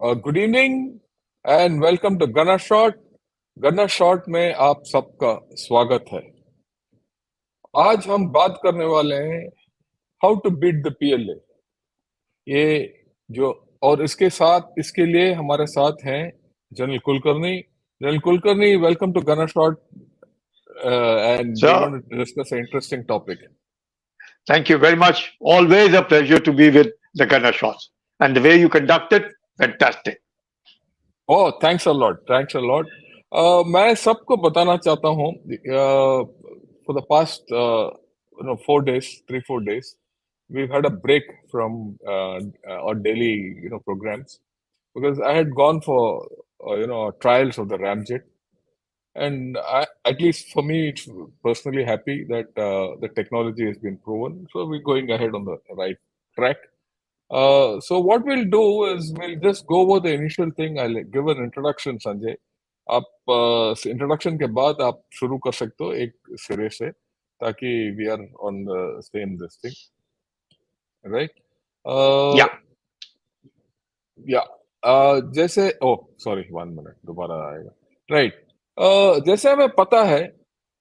Good evening and welcome to गन्ना shot. Ganna shot में आप सबका स्वागत है। आज हम बात करने वाले हैं how to beat the PLA. ये जो और इसके साथ इसके लिए हमारे साथ हैं general Kulkarni. General Kulkarni, welcome to गन्ना shot and we are So, going to discuss an interesting topic. thank you very much. Always a pleasure to be with the Gunner Shots. And the way you conduct it, fantastic. Oh, thanks a lot, thanks a lot. मैं सबको बताना चाहता हूँ, for the past 4 days, 3-4 days, we've had a break from our daily programs because I had gone for trials of the Ramjet, and at least for me, it's personally happy that the technology has been proven, so we're going ahead on the right track. So what we'll do is we'll just go over the initial thing. I'll give an introduction, Sanjay. आप introduction के बाद आप शुरू कर सकते हो एक सिरे से, ताकि we are on the same this thing, right? Yeah. या जैसे ओ सॉरी, 1 मिनट, दोबारा आएगा, राइट? जैसे हमें पता है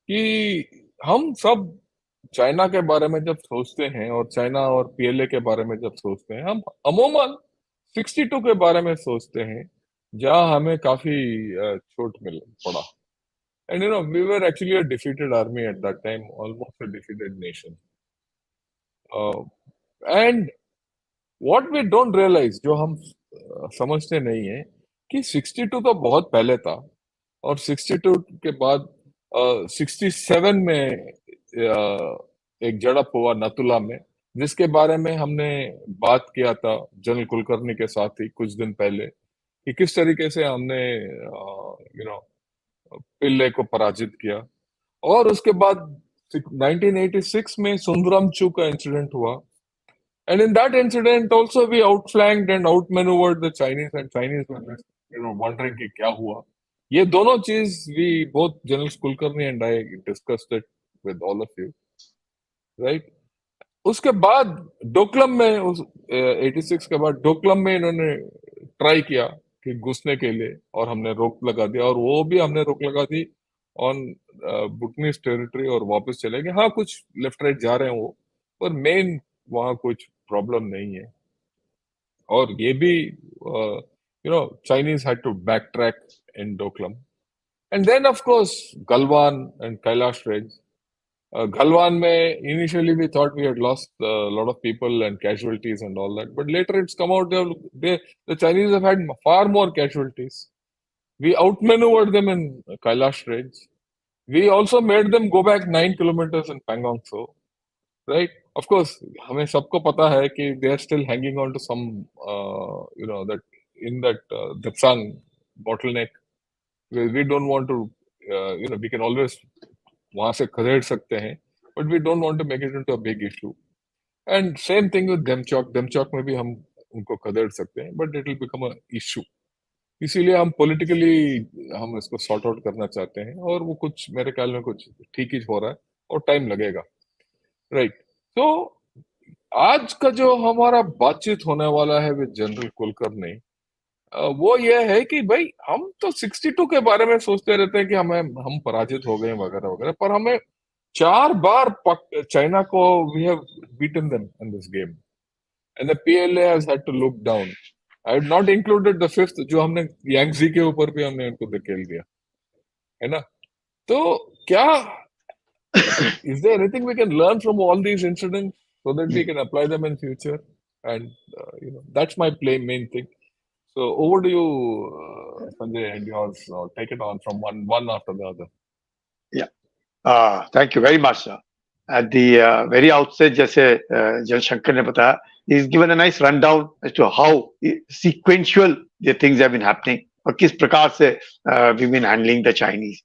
कि हम सब चाइना के बारे में जब सोचते हैं और चाइना और पीएलए के बारे में जब सोचते हैं, हम अमूमन 62 के बारे में सोचते हैं, जहां हमें काफी चोट मिल पड़ा। And we were actually a defeated army at that time, almost a defeated nation. And what we don't realise, जो हम समझते नहीं है, कि 62 तो बहुत पहले था, और 62 के बाद 67 में एक झड़प हुआ नतुला में, जिसके बारे में हमने बात किया था जनरल कुलकर्णी के साथ ही कुछ दिन पहले, कि किस तरीके से हमने पिल्ले को पराजित किया। और उसके बाद 1986 में सुंदरम चू का इंसिडेंट हुआ, and in that incident also we outflanked and outmaneuvered the Chinese, and Chinese were wondering कि क्या हुआ। ये दोनों चीज we both General Kulkarni and I discussed it with all of you, right? उसके बाद डोकलम में उस 86 के बाद डोकलम में इन्होंने ट्राई किया कि घुसने के लिए, और हमने रोक लगा दिया, और वो भी हमने रोक लगा दी ऑन बुटनीस टेरिटरी, और वापस चले गए। हाँ, कुछ लेफ्ट राइट जा रहे हैं वो, पर मेन वहां कुछ प्रॉब्लम नहीं है। और ये भी Chinese had to back track in Doklam, and then of course Galwan and Kailash range. Galwan mein, initially we thought we had lost a lot of people and casualties and all that, but later it's come out the Chinese have had far more casualties. We outmaneuvered them in Kailash range. We also made them go back 9 kilometers in Pangong Tso, right? Of course, हमें सबको पता है कि they are still hanging on to some, that in that Dapsang bottleneck. We don't want to, we can always वहां से खदेड़ सकते हैं, but we don't want to make it into a big issue. And same thing with Demchok में भी हम उनको खदेड़ सकते हैं, but it will become a issue. इसीलिए हम पॉलिटिकली हम इसको सॉर्ट आउट करना चाहते हैं, और वो कुछ मेरे ख्याल में कुछ ठीक ही हो रहा है, और टाइम लगेगा, राइट? तो आज का जो हमारा बातचीत होने वाला है विद जनरल कुलकर्णी, वो ये है कि भाई हम तो 62 के बारे में सोचते रहते हैं कि हम पराजित हो गए वगैरह वगैरह, पर हमें 4 बार चाइना को we have beaten them in this game, and the PLA has had to look down. I have not included the fifth, जो हमने यांगजी के ऊपर भी हमने उनको धकेल दिया, है ना? तो क्या is there anything we can learn from all these incidents so that we can apply them in future? And that's my main thing. So over to you, Sanjay, and yours. Take it on from one after the other. Yeah. Thank you very much, sir. At the very outset, जैसे जन शंकर ने बताया, he's given a nice rundown as to how sequential the things have been happening और किस प्रकार से we've been handling the Chinese.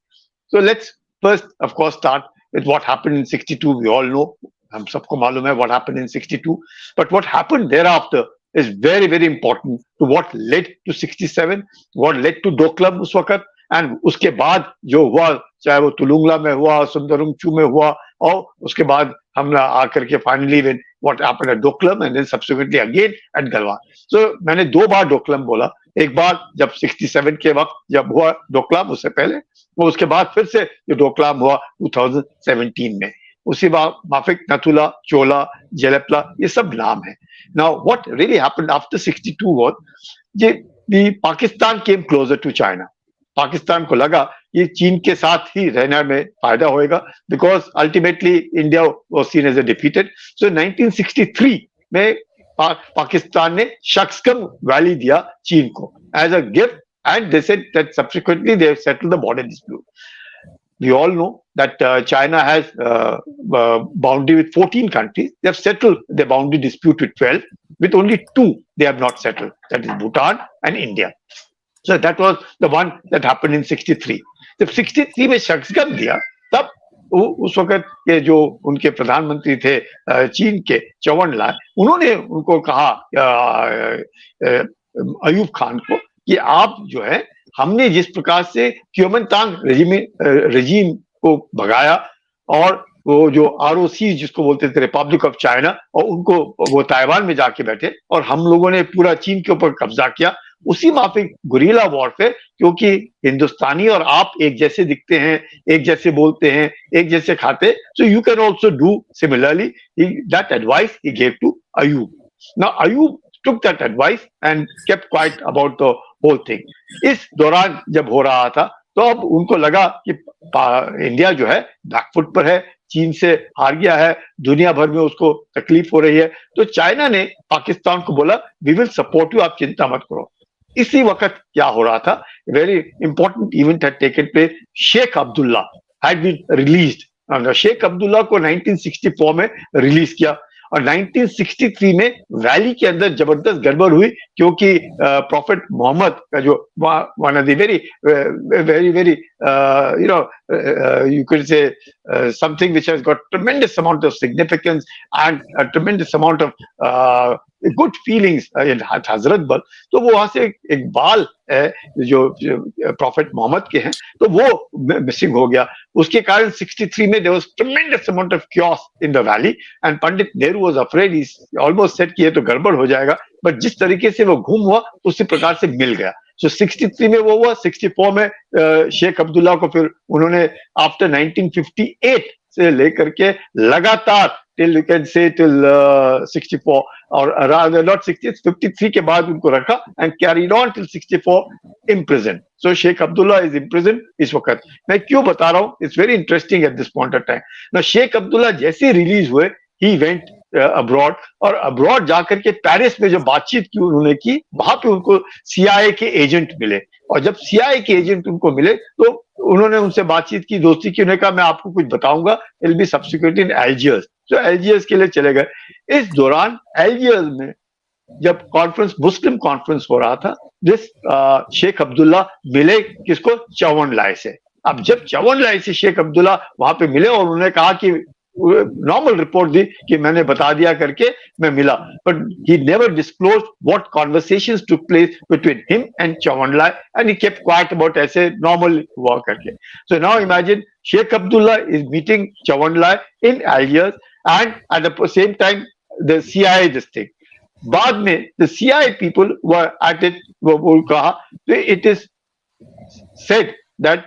So let's first, of course, start with what happened in 62. We all know, हम सबको मालूम है what happened in 62. But what happened thereafter is very, very important to what led to 67, what led to Doklam उस वक्त, and उसके बाद जो हुआ, चाहे वो तुलुंगला में हुआ, सुंदरमचू में हुआ, और उसके बाद हम आकर के finally when what happened at Doklam and then subsequently again at Galwan. So मैंने 2 बार डोकलम बोला, एक बार जब 67 के वक्त जब हुआ डोकलाम, उससे पहले, वो उसके बाद फिर से जो डोकलाम हुआ 2017 में. उसी बार माफिक, नथुला, चोला, जेलेपला, ये सब नाम है. Now what really happened after 62 was ये पाकिस्तान केम क्लोजर टू चाइना. पाकिस्तान को लगा ये चीन के साथ ही रहने में फायदा होएगा, because ultimately India was seen as a defeated. So 1963 में पाकिस्तान ने शक्सकम वैली दिया चीन को as a gift, and they said that subsequently they have settled the border dispute. We all know that China has boundary with 14 countries. They have settled the boundary dispute with 12. With only 2 they have not settled. That is Bhutan and India. So that was the one that happened in 63. जब 63 में शक्सकम दिया, तब उस वक्त के जो उनके प्रधानमंत्री थे चीन के, चौवन लाई, उन्होंने उनको कहा, अयूब खान को, कि आप जो है, हमने जिस प्रकार से क्योमनतांग रजीम को भगाया और वो जो आरओसी जिसको बोलते थे रिपब्लिक ऑफ चाइना, और उनको वो ताइवान में जाके बैठे और हम लोगों ने पूरा चीन के ऊपर कब्जा किया, उसी माफिक गुरिल्ला वॉरफेयर, क्योंकि हिंदुस्तानी और आप एक जैसे दिखते हैं, एक जैसे बोलते हैं, एक जैसे खाते, so you can also do similarly. That advice he gave to Ayub. Now Ayub took that advice and kept quiet about the whole thing. इस दौरान जब हो रहा था, तो अब उनको लगा कि इंडिया जो है बैकफुट पर है, चीन से हार गया है, दुनिया भर में उसको तकलीफ हो रही है, तो चाइना ने पाकिस्तान को बोला, वी विल सपोर्ट यू, आप चिंता मत करो. इसी वक्त क्या हो रहा था, very important event had taken place. Sheikh Abdullah had been released. Sheikh Abdullah को 1964 में रिलीज किया, और 1963 में वैली के अंदर जबरदस्त गड़बड़ हुई, क्योंकि प्रॉफिट मोहम्मद का जो one of the very very very you could say something which has got tremendous amount of significance and a tremendous amount of good feelings in Hazrat Bal. तो वो वहां से एक बाल जो प्रॉफिट मोहम्मद के हैं, तो वो मिसिंग हो गया. उसके कारण 63 में there was tremendous amount of chaos in the valley and Pandit Nehru was afraid, he almost said कि ये तो गड़बड़ हो जाएगा, बट जिस तरीके से वो घूम हुआ उसी प्रकार से मिल गया. So 63 में वो हुआ, 64 में शेख अब्दुल्ला को फिर उन्होंने आफ्टर 1958 से लेकर के लगातार till you can say till 64 और rather not 60, 53 के बाद उनको रखा and carried on till 64 imprisoned. So Sheikh Abdullah is imprisoned इस वक्त. मैं क्यों बता रहा हूँ, it's very interesting at this point of time. Now Sheikh Abdullah जैसे रिलीज हुए, he went अब्रॉड, और अब्रॉड जाकर के पेरिस में जो बातचीत की उन्होंने की, वहां पे उनको सीआईए के एजेंट मिले, और जब सीआईए के एजेंट उनको मिले तो उन्होंने उनसे बातचीत की, दोस्ती की, उन्होंने कहा मैं आपको कुछ बताऊंगा, इट विल बी सब्सिक्वेंट इन एल्जियर्स. तो एल्जियर्स के लिए चले गए. इस दौरान एल्जियर्स में जब कॉन्फ्रेंस, मुस्लिम कॉन्फ्रेंस हो रहा था, जिस शेख अब्दुल्ला मिले किसको, चौवन लाई से. अब जब चौवन लाई से शेख अब्दुल्ला वहां पे मिले और उन्होंने कहा कि नॉर्मल रिपोर्ट दी कि मैंने बता दिया करके मैं मिला, but he never disclose what conversations took place between him and Zhou Enlai, and he kept quiet about ऐसे नॉर्मल हुआ करके. So now imagine Sheikh Abdullah is meeting Zhou Enlai in Algiers and at the same time the CIA this thing. बाद में the CIA people were at it, वो कहा, it is said that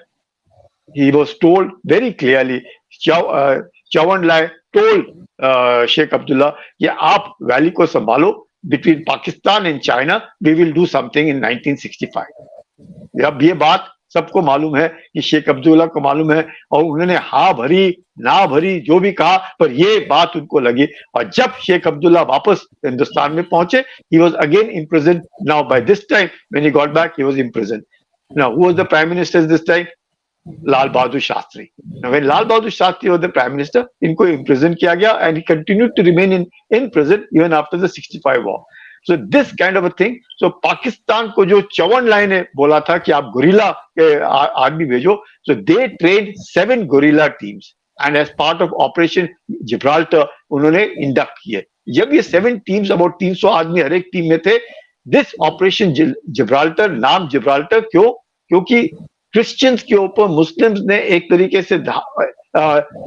he was told very clearly, चौवन लाई told Sheikh Abdullah कि आप valley को संभालो, between Pakistan and China we will do something in 1965. अब ये बात सबको मालूम है कि शेख अब्दुल्ला को मालूम है, और उन्होंने हाँ भरी ना भरी जो भी कहा, पर ये बात उनको लगी. और जब शेख अब्दुल्ला वापस हिंदुस्तान में पहुंचे, he was again imprisoned. Now by this time when he got back, he was imprisoned. Now who was the prime minister this time? Lal Bahadur Shastri. Now when Lal Bahadur Shastri was the prime minister, इनको imprison किया गया, and he continued to remain in prison even after the 65 war. So this kind of a thing. So Pakistan को जो चौवन लाई ने बोला था कि आप गुरिल्ला के आदमी भेजो, so they trained 7 guerrilla teams and as part of Operation Gibraltar उन्होंने इंडक्ट किए. जब ये 7 टीम्स, about 300 आदमी हर एक टीम में थे, this Operation Gibraltar, नाम जिब्राल्टर क्यों, क्योंकि क्रिश्चियंस के ऊपर मुस्लिम्स ने एक तरीके से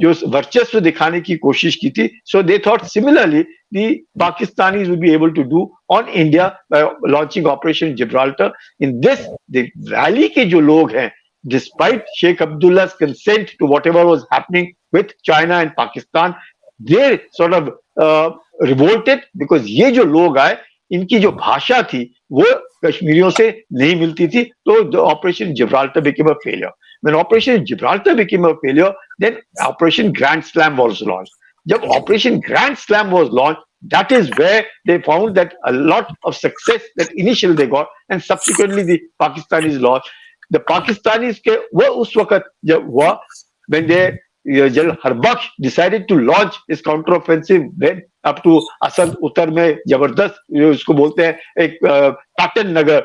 जो वर्चस्व दिखाने की कोशिश की थी. So they thought similarly the Pakistanis will be able to do on India by launching Operation Gibraltar. In this, the rally के जो लोग हैं, despite Sheikh Abdullah's consent to whatever was happening with China and Pakistan, they sort of revolted because ये जो लोग आए, इनकी जो भाषा थी वो कश्मीरियों से नहीं मिलती थी. तो the Operation Gibraltar became a failure. When Operation Gibraltar became a failure, then Operation Grand Slam was launched. जब Operation Grand Slam was launched, that is where they found that a lot of success that initially they got, and subsequently the Pakistanis lost. The Pakistanis के वो उस वक्त जब हुआ when they General Harbaksh decided to launch his counter-offensive went up to Asad उत्तर में जबरदस्त उसको बोलते हैं एक Patan Nagar.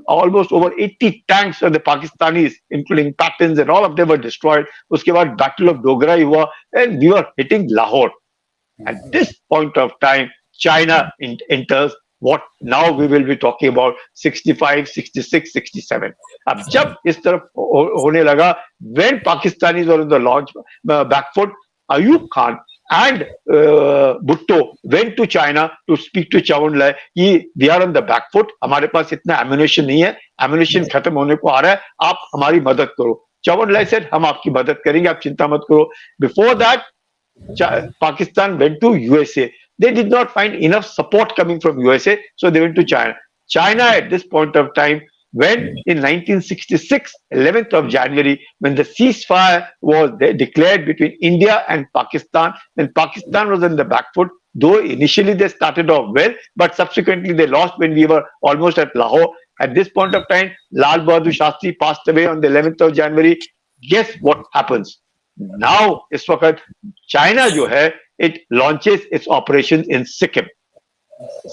Almost over 80 tanks of the Pakistanis, including Patans and all of them were destroyed. उसके बाद Battle of Dogra हुआ and we were hitting Lahore. At this point of time, China enters what now we will be talking about 65, 66, 67. अब जब इस तरफ होने लगा, when Pakistanis were on the launch back foot, Ayub Khan and Bhutto went to China to speak to Chao En-lai कि we are on the back foot, हमारे पास इतना ammunition नहीं है, ammunition खत्म होने को आ रहा है, आप हमारी मदद करो. Chao En-lai said हम आपकी मदद करेंगे, आप चिंता मत करो. Before that, Pakistan went to USA. They did not find enough support coming from USA, so they went to China. China at this point of time, when in 1966, 11th of January, when the ceasefire was declared between India and Pakistan, then Pakistan was on the back foot, though initially they started off well, but subsequently they lost when we were almost at Lahore. At this point of time, Lal Bahadur Shastri passed away on the 11th of January. Guess what happens? Now, इस वक्त China जो है, it launches its operations in Sikkim.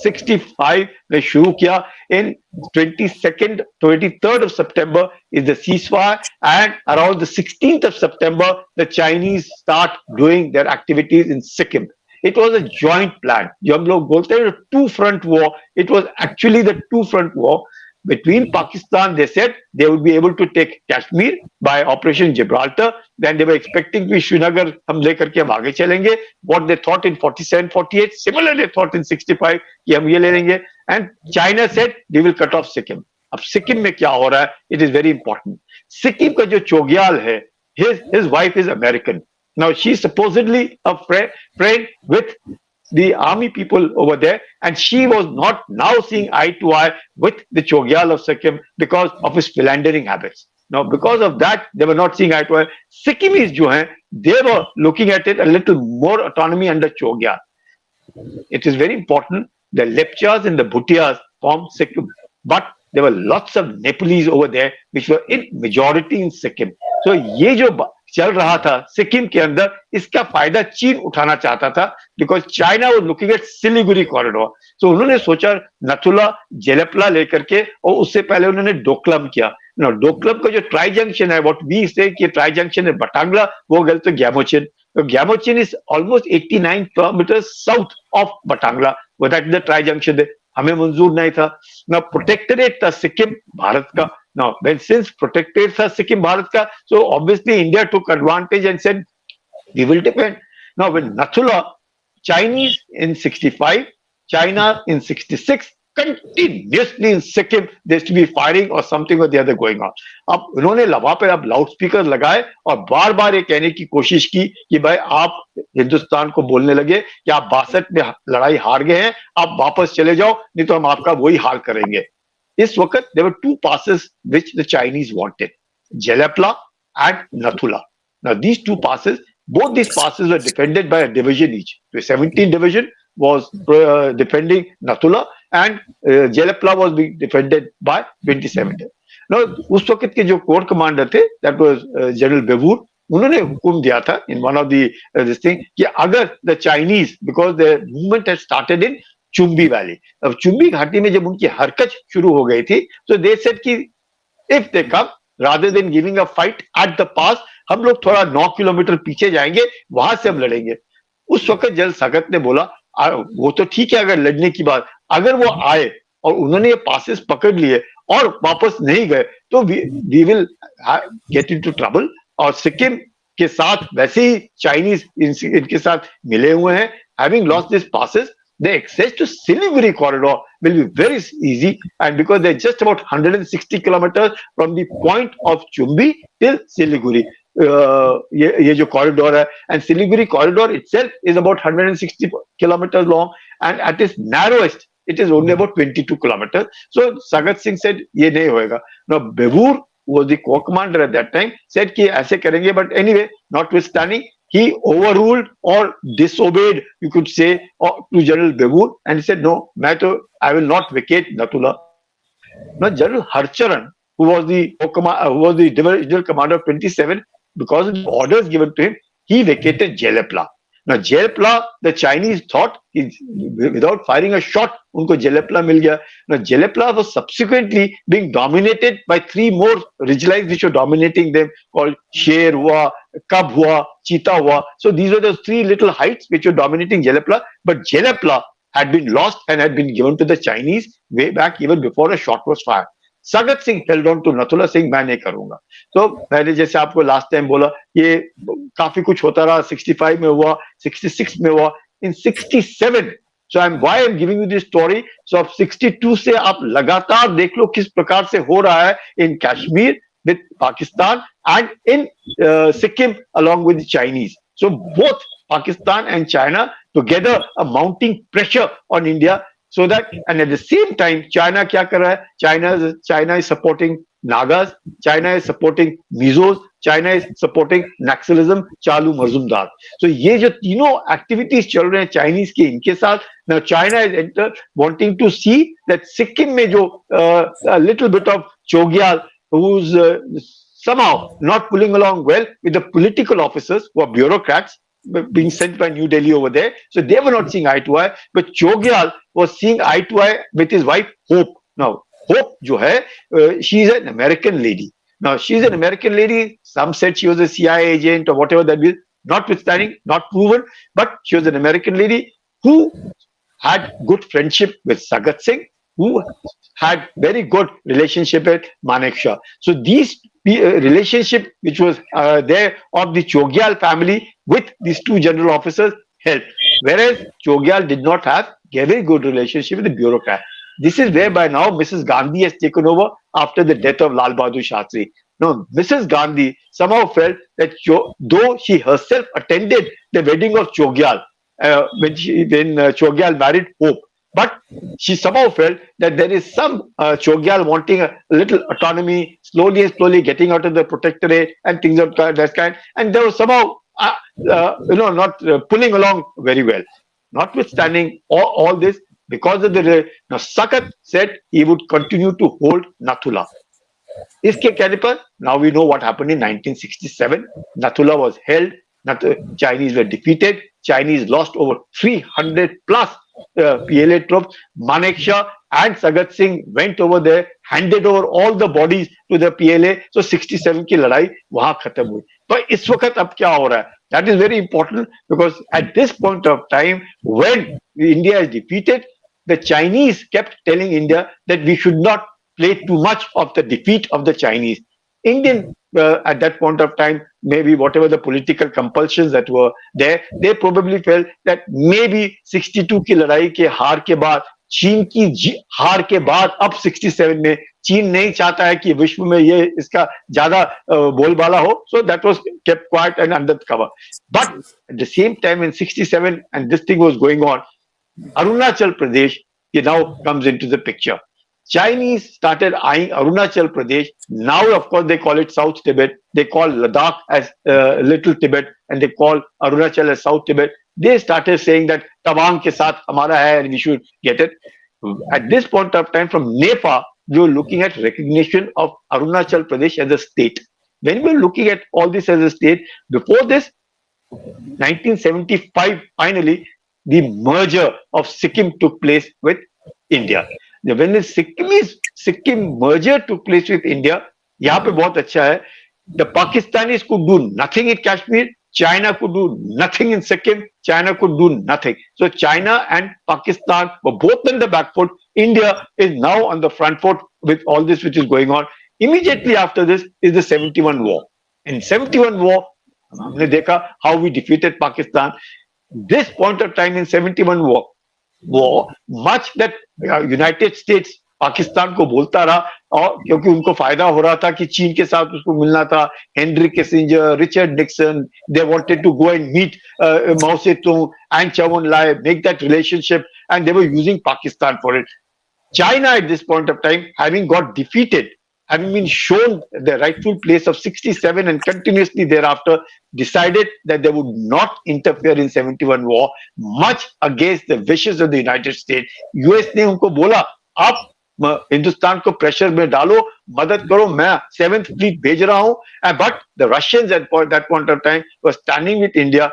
65 ने शुरू किया. In 22nd, 23rd of September is the ceasefire, and around the 16th of September, the Chinese start doing their activities in Sikkim. It was a joint plan. जो हम लोग बोलते हैं two-front war, it was actually the two-front war. Between Pakistan, they said they would be able to take Kashmir by Operation Gibraltar. Then they were expecting कि श्रीनगर हम लेकर के हम आगे चलेंगे. What they thought in 47, 48, similarly they thought in 65 कि हम ये ले लेंगे. And China said they will cut off Sikkim. अब सिक्किम में क्या हो रहा है? It is very important. Sikkim का जो चोग्याल है, his wife is American. Now she's supposedly a friend with the army people over there, and she was not now seeing eye to eye with the Chogyal of Sikkim because of his philandering habits. Now, because of that, they were not seeing eye to eye. Sikkimis jo hain, they were looking at it a little more autonomy under Chogyal. It is very important. The Lepchas and the Bhutias formed Sikkim, but there were lots of Nepalese over there, which were in majority in Sikkim. So, ये जो चल रहा था सिक्किम के अंदर, इसका फायदा चीन उठाना चाहता था because China was looking at Siliguri corridor. तो उन्होंने सोचा नथुला जेलेपला लेकर के, और उससे पहले उन्होंने डोकलम किया. डोकलम का जो ट्राई जंक्शन है, व्हाट वी से कि ट्राई जंक्शन है बटांगला, वो गए तो ग्यामोचिन. तो Gyamochen is almost 89 kilometre south of Batangla. वो दैट द ट्राई जंक्शन है, हमें मंजूर नहीं था. ना प्रोटेक्टरेट था सिक्किम भारत का. Now, when since protected था सिक्किम भारत का, so obviously India took advantage and said we will defend. Now, when Nathula, Chinese in 65, China in 66, continuously in Sikkim, there used to be firing or something or the other going on. अब उन्होंने वहां पे अब loud speaker लगाए और बार बार ये कहने की कोशिश की कि भाई आप हिंदुस्तान को बोलने लगे कि आप 62 में लड़ाई हार गए हैं, आप वापस चले जाओ, नहीं तो हम आपका वही हाल करेंगे. इस वक्त there were two passes which the Chinese wanted, Jelepla and Nathula. Now these two passes, both these passes were defended by a division each. The 17th division was defending Nathula, and Jelepla was being defended by 27th. Now उस वक्त के जो core commander थे, that was General Bevoor, उन्होंने हुक्म दिया था in one of the this thing कि अगर the Chinese, because the movement had started in Chumbi valley, अब चुम्बी घाटी में जब उनकी हरकत शुरू हो गई थी, तो दे सेड कि if they come rather than giving a fight at the pass, हम लोग थोड़ा 9 किलोमीटर पीछे जाएंगे, वहां से हम लड़ेंगे. उस वक्त जनरल सगत ने बोला वो तो ठीक है अगर लड़ने की बात, अगर वो आए और उन्होंने ये पासेस पकड़ लिए और वापस नहीं गए तो we will get into trouble. और सिक्किम के साथ वैसे ही चाइनीज इनके साथ मिले हुए हैं। Having lost this passes, the access to Siliguri corridor will be very easy, and because they're just about 160 kilometers from the point of Chumbi till Siliguri. ये जो corridor है, and Siliguri corridor itself is about 160 kilometers long, and at its narrowest it is only about 22 kilometers. So Sagat Singh said ये नहीं होएगा. Now Bevur was the co-commander at that time, said कि ऐसे करेंगे, but anyway, notwithstanding, he overruled or disobeyed, you could say, to General Bevur, and he said, no, I will not vacate Natula. Now, General Harcharan, who was the divisional commander of 27, because of the orders given to him, he vacated Jelepla. Now, Jelepla, the Chinese thought, without firing a shot, unko Jelepla mil gaya. Now, Jelepla was subsequently being dominated by three more ridgelines which were dominating them, called Sher hua, Cub hua, Cheetah hua. So these were the three little heights which were dominating Jelepla. But Jelepla had been lost and had been given to the Chinese way back even before a shot was fired. Sagat Singh held on to Nathula, saying मैं नहीं करूंगा. तो मैंने जैसे आपको last time बोला, ये काफी कुछ होता रहा. 65 में हुआ, 66 में हुआ, in 67. So why I'm giving you this story. So अब 62 से आप लगातार देख लो किस प्रकार से हो रहा है in Kashmir with Pakistan and in Sikkim along with the Chinese. So both Pakistan and China together are mounting pressure on India. So that, and at the same time, China क्या कर रहा है? China is supporting Nagas, China is supporting Mizos, China is supporting Naxalism, Chalu Mazumdar. So ये जो तीनों activities चल रहे हैं Chinese के इनके साथ, now China is wanting to see that Sikkim में जो a little bit of Chogyal, who's somehow not pulling along well with the political officers who are bureaucrats, being sent by New Delhi over there. So they were not seeing eye to eye, but Chogyal was seeing eye to eye with his wife, Hope. Now, Hope, jo hai, she's an American lady. Now, she's an American lady. Some said she was a CIA agent or whatever that is, notwithstanding, not proven, but she was an American lady who had good friendship with Sagat Singh, who had very good relationship with Manekshaw. So these relationship which was there of the Chogyal family with these two general officers helped. Whereas Chogyal did not have a very good relationship with the bureaucrat. This is where by now Mrs. Gandhi has taken over after the death of Lal Bahadur Shastri. Now, Mrs. Gandhi somehow felt that though she herself attended the wedding of Chogyal, when Chogyal married Hope, but she somehow felt that there is some Chogyal wanting a little autonomy, slowly getting out of the protectorate and things of that kind, and there was somehow not pulling along very well. Notwithstanding all this, because of now Sagat said he would continue to hold Nathula. इसके कहने पर, now we know what happened in 1967. Nathula was held. Chinese were defeated. Chinese lost over 300 plus PLA troops. Manekshaw and Sagat Singh went over there, handed over all the bodies to the PLA. So 67 की लड़ाई वहां खत्म हुई. पर इस वक्त अब क्या हो रहा है? That is very important, because at this point of time, when India is defeated, the Chinese kept telling India that we should not play too much of the defeat of the Chinese. Indian at that point of time, maybe whatever the political compulsions that were there, they probably felt that maybe 62 की लड़ाई के हार के बाद, चीन की हार के बाद, अब 67 में चीन नहीं चाहता है कि विश्व में ये इसका ज्यादा बोलबाला हो. So that was kept quiet and under cover. But at the same time in 67, and this thing was going on, Arunachal Pradesh now comes into the picture. Chinese started eyeing Arunachal Pradesh. Now, of course, they call it South Tibet. They call Ladakh as Little Tibet, and they call Arunachal as South Tibet. They started saying that Tawang ke saath hamara hai and we should get it. At this point of time, from NEFA, we were looking at recognition of Arunachal Pradesh as a state. When we were looking at all this as a state, before this, 1975, finally, the merger of Sikkim took place with India. When the Sikkim merger took place with India, यहाँ पे बहुत अच्छा है. The Pakistanis could do nothing in Kashmir. China could do nothing in Sikkim. China could do nothing. So China and Pakistan were both on the back foot. India is now on the front foot, with all this which is going on. Immediately after this is the 71 war. In 71 war, हमने देखा how we defeated Pakistan. This point of time in 71 war, much that United States Pakistan को बोलता रहा, और क्योंकि उनको फायदा हो रहा था कि चीन के साथ उसको मिलना था, Henry Kissinger, Richard Nixon, they wanted to go and meet Mao Zedong and Chou En-lai, make that relationship, and they were using Pakistan for it. China at this point of time, having got defeated, having been shown the rightful place of 67 and continuously thereafter, decided that they would not interfere in 71 war, much against the wishes of the United States. US ने उनको बोला, आप हिंदुस्तान को pressure में डालो, मदद करो, मैं 7th fleet भेज रहा हूं, but the Russians at that point of time were standing with India.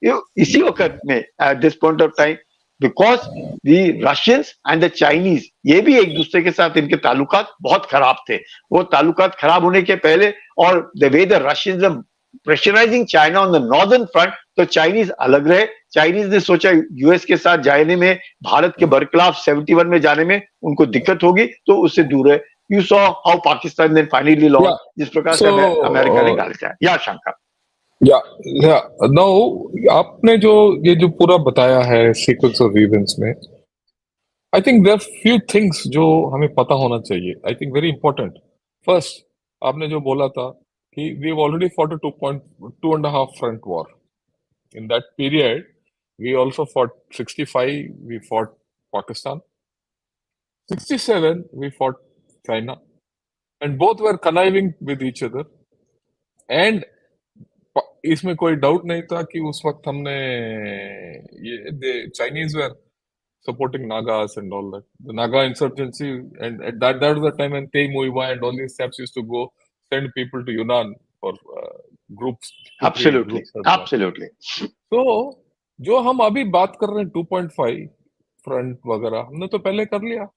इसी वक्त में at this point of time, because the Russians and the Chinese, ये भी एक दूसरे के साथ इनके ताल्लुकात बहुत खराब थे. वो ताल्लुकात खराब होने के पहले, और the way the Russians are pressurizing China on the northern front, तो Chinese अलग रहे. Chinese ने सोचा US के साथ जाने में, भारत के बरखिलाफ 71 में जाने में उनको दिक्कत होगी, तो उससे दूर है. You saw how Pakistan then finally lost. जिस प्रकार से अमेरिका ने गाली दिया. या शंकर. या नाउ आपने जो ये जो पूरा बताया है सीक्वेंस ऑफ इवेंट्स में, I think there few things जो हमें पता होना चाहिए. I think very important. First, आपने जो बोला था कि we have already fought a 2.5 front war. In that period we also fought 65, we fought Pakistan. 67 we fought China, and both were conniving with each other. And इसमें कोई doubt नहीं था कि उस वक्त हमने ये Chinese were supporting Nagas and all that, the Naga insurgency, and at that was the time when Tei Muiwa and all these steps used to go send people to Yunnan for groups. Absolutely, absolutely. So जो हम अभी बात कर रहे हैं 2.5 front वगैरह, हमने तो पहले कर लिया.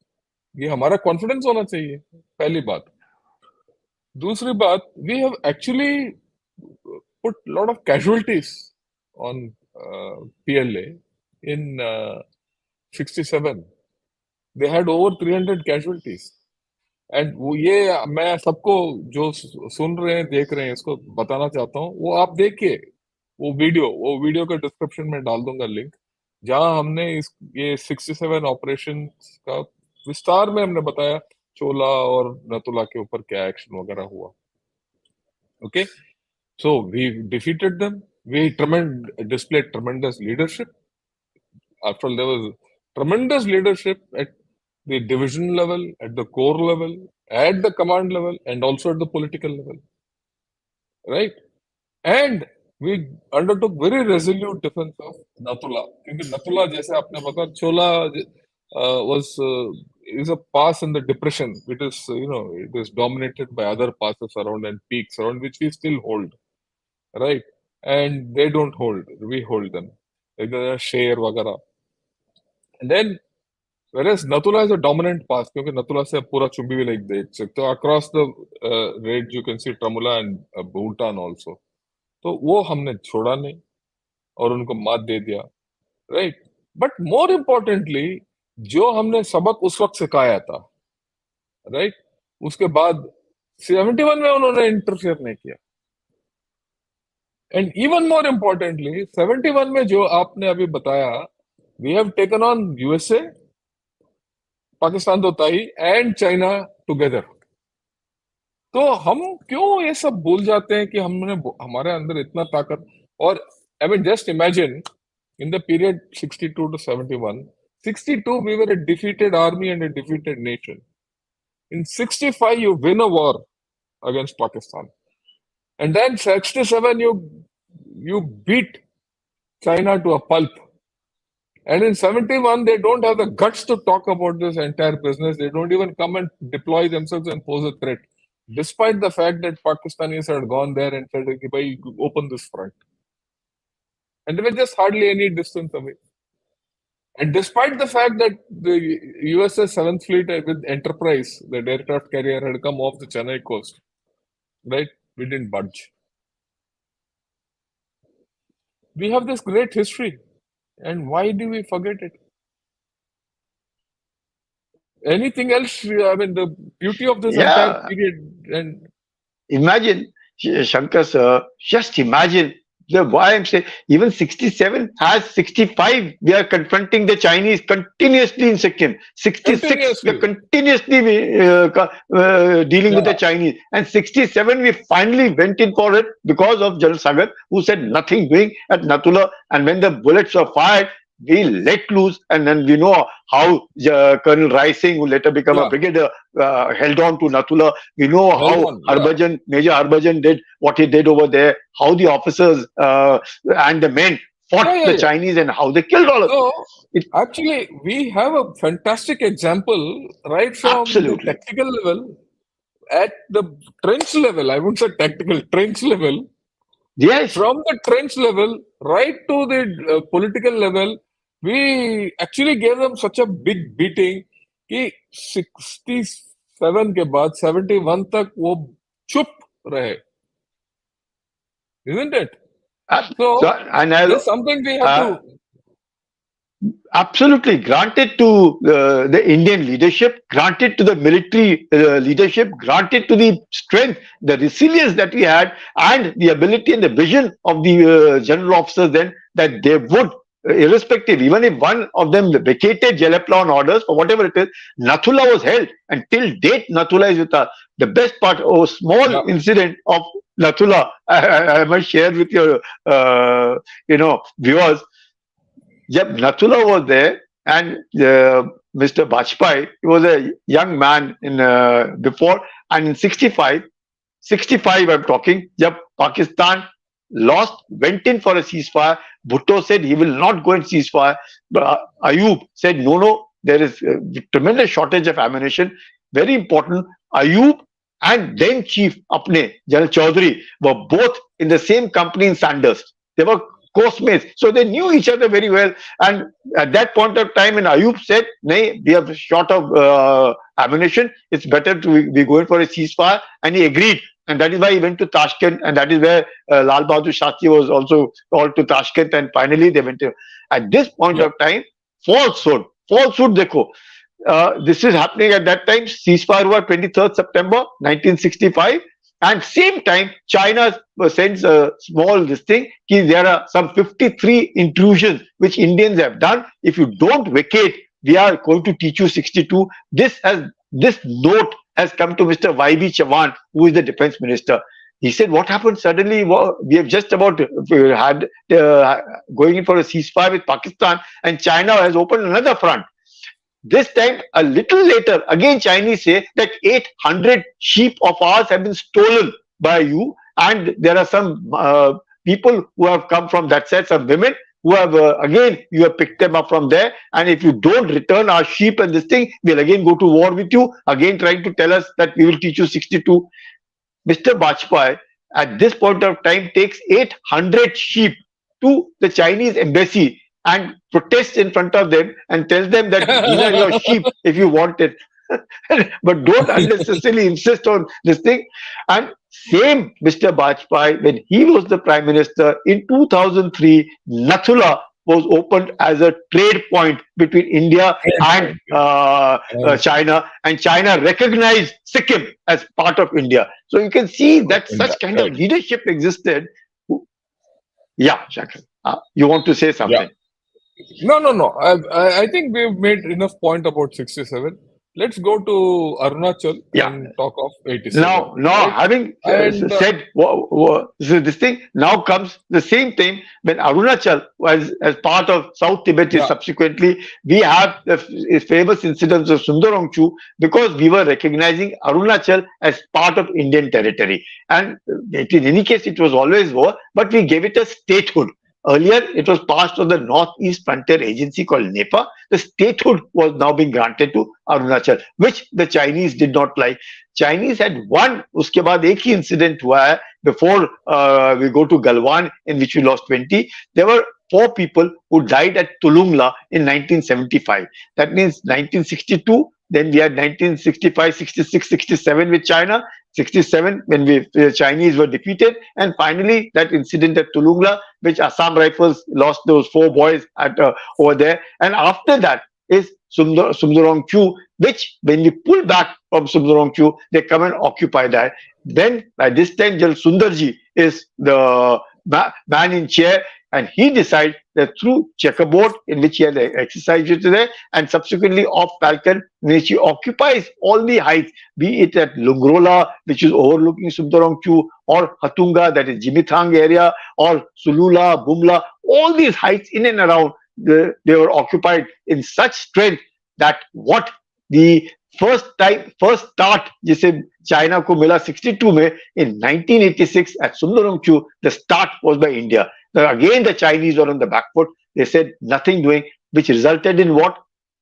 ये हमारा कॉन्फिडेंस होना चाहिए, पहली बात. दूसरी बात, we have actually put lot of casualties on PLA in 67. They had over 300 casualties. And वो ये मैं सबको जो सुन रहे हैं, देख रहे हैं, इसको बताना चाहता हूँ, वो आप देखिए वो वीडियो का डिस्क्रिप्शन में डाल दूंगा लिंक, जहां हमने ये 67 ऑपरेशन का विस्तार में हमने बताया, चोला और नतुला के ऊपर क्या एक्शन वगैरह हुआ. Okay, so we defeated them. We displayed tremendous leadership. After all, there was tremendous leadership at the division level, at the corps level, at the command level, and also at the political level, right? And we undertook very resolute defense of Natula. क्योंकि Natula, जैसे आपने बताया, Chola is a pass in the depression. It is, it is dominated by other passes around and peaks around, which we still hold, right? And they don't hold, we hold them, like the Sher वगैरह. And then, whereas Natula is a dominant pass, क्योंकि Natula से पूरा चुंबी भी like देख सकते हो. Across the range you can see Tramula and Bhutan also. तो वो हमने छोड़ा नहीं और उनको मात दे दिया, राइट. बट मोर इम्पोर्टेंटली, जो हमने सबक उस वक्त सिखाया था, राइट, उसके बाद 71 में उन्होंने इंटरफेयर नहीं किया. एंड इवन मोर इम्पोर्टेंटली, 71 में जो आपने अभी बताया, we have taken on USA, Pakistan तो था ही, एंड चाइना टुगेदर. तो हम क्यों ये सब भूल जाते हैं कि हमने हमारे अंदर इतना ताकत. और I mean just imagine in the period 62 to 71, 62 we were a defeated army and a defeated nation. In 65 you win a war against Pakistan, and then 67 you beat China to a pulp, and in 71 they don't have the guts to talk about this entire business. They don't even come and deploy themselves and pose a threat, despite the fact that Pakistanis had gone there and said, "Bhai, open this front." And they were just hardly any distance away. And despite the fact that the USS 7th Fleet with Enterprise, the aircraft carrier, had come off the Chennai coast, right? We didn't budge. We have this great history. And why do we forget it? anything else. I mean, the beauty of this entire Yeah. period, and Imagine, Shankar sir, just imagine why I'm saying even 67 has 65. We are confronting the Chinese continuously in Sikkim. 66, we are continuously, continuously dealing with the yeah. Chinese. And 67, we finally went in for it because of General Sagar, who said nothing doing at Natula. And when the bullets were fired, we let loose. And then we know how Colonel Rai Singh, who later became a Yeah, brigadier, held on to Natula. We know held how on. Yeah, Harbhajan, Major Harbhajan did what he did over there, how the officers and the men yeah, fought yeah, the yeah. Chinese and how they killed all of them. So It, actually, we have a fantastic example right from the absolutely. tactical level at the trench level. I wouldn't say tactical, trench level. Yes, From the trench level right to the political level, we actually gave them such a big beating कि 67 के बाद 71 तक वो चुप रहे, isn't it? so, So and there's something we have uh, to, absolutely granted to the Indian leadership, granted to the military leadership, granted to the strength, the resilience that we had, and the ability and the vision of the general officers then that they would, irrespective, even if one of them vacated Jalapla on orders or whatever it is, Nathula was held. And till date, Nathula is with us. The best part, a yeah, small incident of Nathula, I must share with your, viewers. Yep, Nathula was there, and Mr. Bajpayee, he was a young man in before, and in 65, 65 I'm talking, Yep, Pakistan lost, went in for a ceasefire. Bhutto said he will not go and ceasefire. But Ayub said, no, no, there is a tremendous shortage of ammunition. Very important. Ayub and then Chief Apne, General Chaudhary, were both in the same company in Sanders. They were co-mates. So they knew each other very well. And at that point of time, when Ayub said, nay, we are short of ammunition, it's better to be going for a ceasefire. And he agreed. And that is why he went to Tashkent, and that is where Lal Bahadur Shastri was also called to Tashkent, and finally they went to. At this point yeah, of time, falsehood, dekho. This is happening at that time. Ceasefire was 23rd September 1965, and same time China sends a small this thing. There are some 53 intrusions which Indians have done. If you don't vacate, we are going to teach you 62. This note has come to Mr. YB Chavan, who is the defense minister. He said, what happened suddenly? We have just about had going in for a ceasefire with Pakistan, and China has opened another front. This time, a little later, again Chinese say that 800 sheep of ours have been stolen by you, and there are some people who have come from that side, some women who have again you have picked them up from there, and if you don't return our sheep and this thing, we'll again go to war with you. Again, trying to tell us that we will teach you 62. Mr. Bajpayee at this point of time takes 800 sheep to the Chinese embassy and protests in front of them and tells them that these are your sheep if you want it. But don't unnecessarily insist on this thing. And same Mr. Bajpayee, when he was the Prime Minister in 2003, Nathula was opened as a trade point between India trade and point. China, and China recognized Sikkim as part of India. So you can see that India, such kind of right? leadership existed. Yeah, Shakir, you want to say Yeah. something? No, no, no. I think we've made enough point about 67. Let's go to Arunachal Yeah. and talk of 87. Now, Right? having And said so this thing, now comes the same thing when Arunachal was as part of South Tibet. yeah, Subsequently, we have the famous incidents of Sundarongchu because we were recognizing Arunachal as part of Indian territory. And in any case, it was always war, but we gave it a statehood. Earlier, it was passed on the Northeast Frontier Agency called NEPA. The statehood was now being granted to Arunachal, which the Chinese did not like. Chinese had one, uske baad ek hi incident hua hai, before we go to Galwan, in which we lost 20. There were 4 people who died at Tulungla in 1975. That means 1962, then we had 1965, 66, 67 with China, 67 when the Chinese were defeated, and finally that incident at Tulungla, which Assam Rifles lost those 4 boys at over there. And after that is Sumdorongchu, which when we pull back from Sumdorongchu, they come and occupy that. Then by this time, Jal Sundarji is the man in chair, and he decides that through checkerboard in which he had exercised today, and subsequently off Falcon, in which he occupies all the heights, be it at Lungrola, which is overlooking Sumdorongchu, or Hatunga, that is Jimithang area, or Sulula, Bumla, all these heights in and around, they were occupied in such strength that what the first start जिसे China को मिला 62 में, in 1986 at Sundarongchu, the start was by India. Now again the Chinese were on the back foot. They said nothing doing, which resulted in what?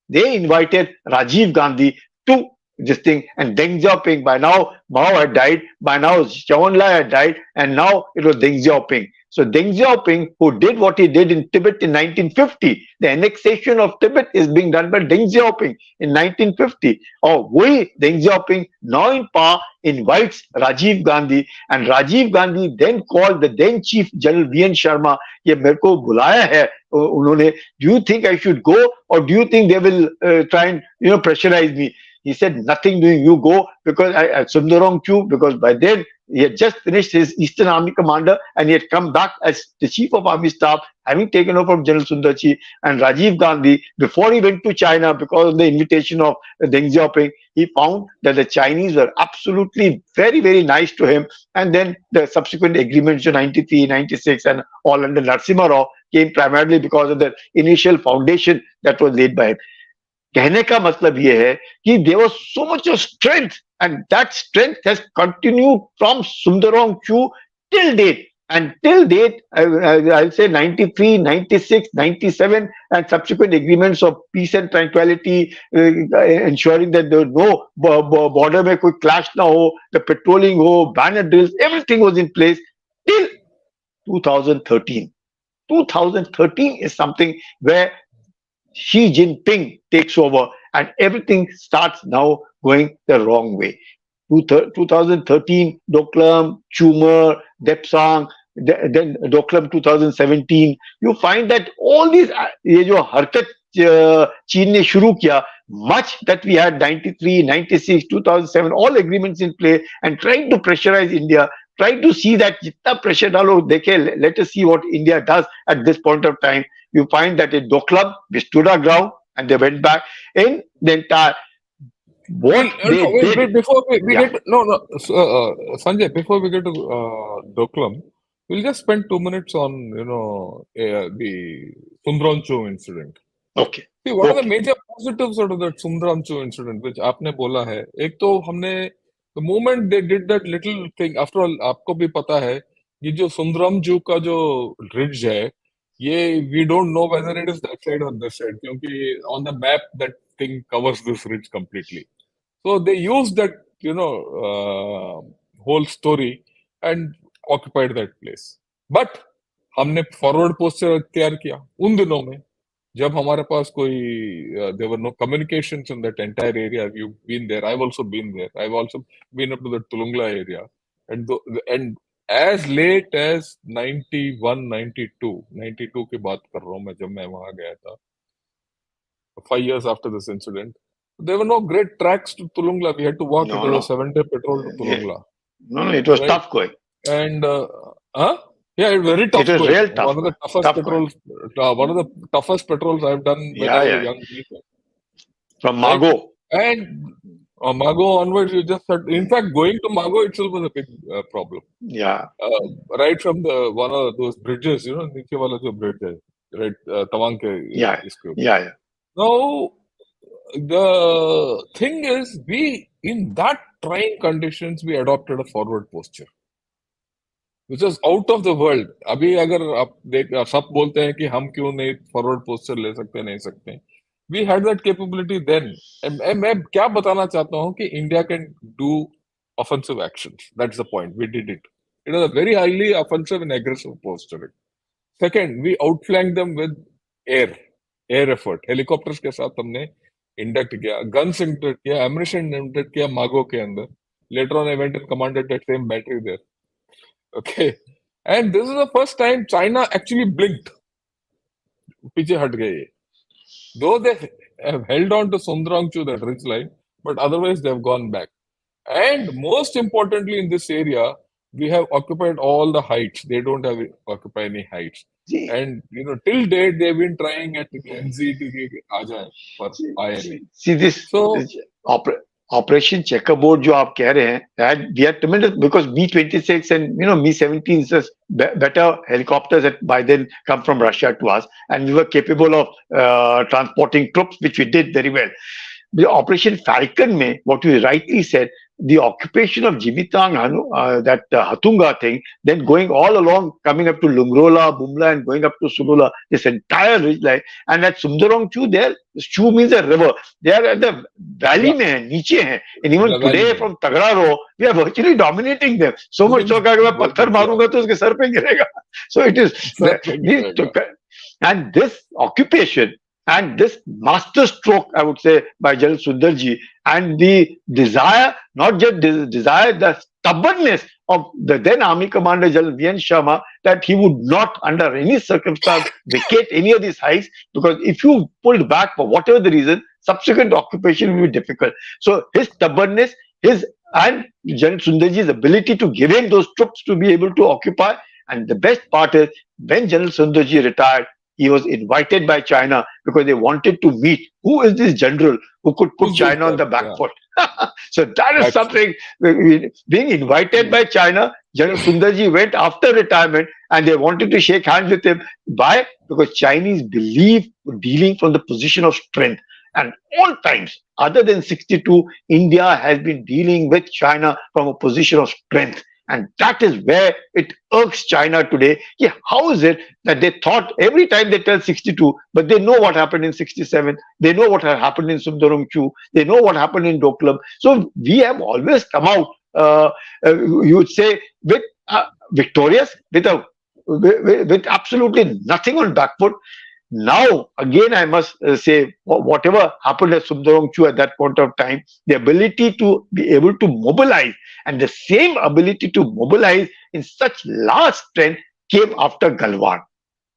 They invited Rajiv Gandhi to this thing, and Deng Xiaoping, by now Mao had died, by now Zhou Enlai had died, and now it was Deng Xiaoping. So Deng Xiaoping, who did what he did in Tibet in 1950, the annexation of Tibet is being done by Deng Xiaoping in 1950. Or we, Deng Xiaoping, now in power, invites Rajiv Gandhi, and Rajiv Gandhi then called the then Chief General V.N. Sharma, ये मेरे को बुलाया है उन्होंने, do you think I should go, or do you think they will try and pressurize me? He said, nothing doing, you go, because at Sundarongchu, because by then he had just finished his Eastern Army commander, and he had come back as the Chief of Army Staff, having taken over from General Sundarji. And Rajiv Gandhi, before he went to China, because of the invitation of Deng Xiaoping, he found that the Chinese were absolutely very, very nice to him. And then the subsequent agreements in 93, 96, and all under Narasimha Rao came primarily because of the initial foundation that was laid by him. कहने का मतलब ये है कि there was so much of strength, and that strength has continued from Sundarongchu till date. And till date, I'll say 93, 96, 97, and subsequent agreements of peace and tranquility, ensuring that there was no border में कोई clash ना हो, the patrolling हो, banner drills, everything was in place till 2013. 2013 is something where Xi Jinping takes over, and everything starts now going the wrong way. 2013, Doklam, Chumer, Depsang, then Doklam 2017. You find that all these ये जो हरकत चीन ने शुरू किया, much that we had 93, 96, 2007, all agreements in play, and trying to pressurize India, trying to see that जितना pressure डालो देखे, let us see what India does at this point of time. You find that in Doklam, we stood our ground, and they went back in the entire. What before we get Sanjay, before we get to Doklam, we'll just spend 2 minutes on the Sundarongchu incident. Okay. See, what are the major positives out of that Sundarongchu incident, which आपने बोला है? एक तो हमने the moment they did that little thing, after all, आपको भी पता है ये जो Sundarongchu का जो ridge है, ये we don't know whether it is that side or this side, क्योंकि on the map that thing covers this ridge completely. So they used that whole story and occupied that place. But हमने forward posture तैयार किया उन दिनों में जब हमारे पास कोई there were no communications in that entire area. You've been there. I've also been there. I've also been up to the Tulungla area, and as late as 91, 92 की बात कर रहा हूँ मैं जब मैं वहां गया था 5 years after this incident. There were no great tracks to Tulungla. We had to walk. It was a 7-day petrol to Tulungla. No, it was tough going. And yeah, it was very tough. It was real tough. One of the toughest petrols. One of the toughest petrols I've done when I was a young people. From Mago. And Mago onwards, you just had, in fact, going to Mago itself was a big problem. Yeah. Right from the one of those bridges, नीचे वाला जो bridge है, right, Tawang के इसके ऊपर. Yeah. Now, the thing is, we in that trying conditions, we adopted a forward posture, which was out of the world. अभी अगर आप सब बोलते हैं कि हम क्यों नहीं forward posture ले सकते नहीं सकते, we had that capability then. मैं क्या बताना चाहता हूँ कि India can do offensive actions. That's the point. We did it. It was a very highly offensive and aggressive posturing. Second, we outflanked them with air effort. Helicopters के साथ हमने induct किया, guns induct किया, ammunition induct किया Mago के अंदर. Later on, I went and commanded that same battery there. Okay, and this is the first time China actually blinked. पीछे हट गए. Though they have held on to Sundrangchu, that ridge line, but otherwise they've gone back. And most importantly, in this area, we have occupied all the heights. They don't have occupy any heights. See, And till date, they've been trying at NZ to get Aja for INA. see this, So this oper- Operation Checkerboard जो आप कह रहे हैं, that we are tremendous because B-26 and Mi-17 is just better helicopters that by then come from Russia to us, and we were capable of transporting troops, which we did very well. The Operation Falcon mein, what you rightly said, the occupation of Jimitang, that Hatunga thing, then going all along, coming up to Lungrola, Bumla, and going up to Sulula, this entire ridge line, and at Sundarong Chu, there, Chu means a river. They are at the valley, yeah, mein, niche hai. And even the valley today, में from Tagraro, we are virtually dominating them. So much so that मैं पत्थर मारूंगा तो उसके sir पे गिरेगा. So it is, sir पे गिरेगा. and this occupation and this master stroke, I would say, by General Sundarji, and the desire, not just desire, the stubbornness of the then Army Commander General V.N. Sharma, that he would not, under any circumstance, vacate any of these heights, because if you pulled back for whatever the reason, subsequent occupation will be difficult. So his stubbornness, his and General Sundarji's ability to give him those troops to be able to occupy, and the best part is, when General Sundarji retired, he was invited by China because they wanted to meet who is this general who could put Who's this China on guy? the back Yeah, foot. So that is that's something. Being invited by China, General Sundarji went after retirement, and they wanted to shake hands with him. Why? Because Chinese believe dealing from the position of strength. And all times, other than 62, India has been dealing with China from a position of strength. And that is where it irks China today. Yeah, how is it that they thought every time they tell 62, but they know what happened in 67, they know what had happened in Sundarong Chu, they know what happened in Doklam. So we have always come out, you would say, with victorious, with absolutely nothing on back foot. Now, again, I must say, whatever happened at Sundarong Chu at that point of time, the ability to be able to mobilize, and the same ability to mobilize in such large strength came after Galwan.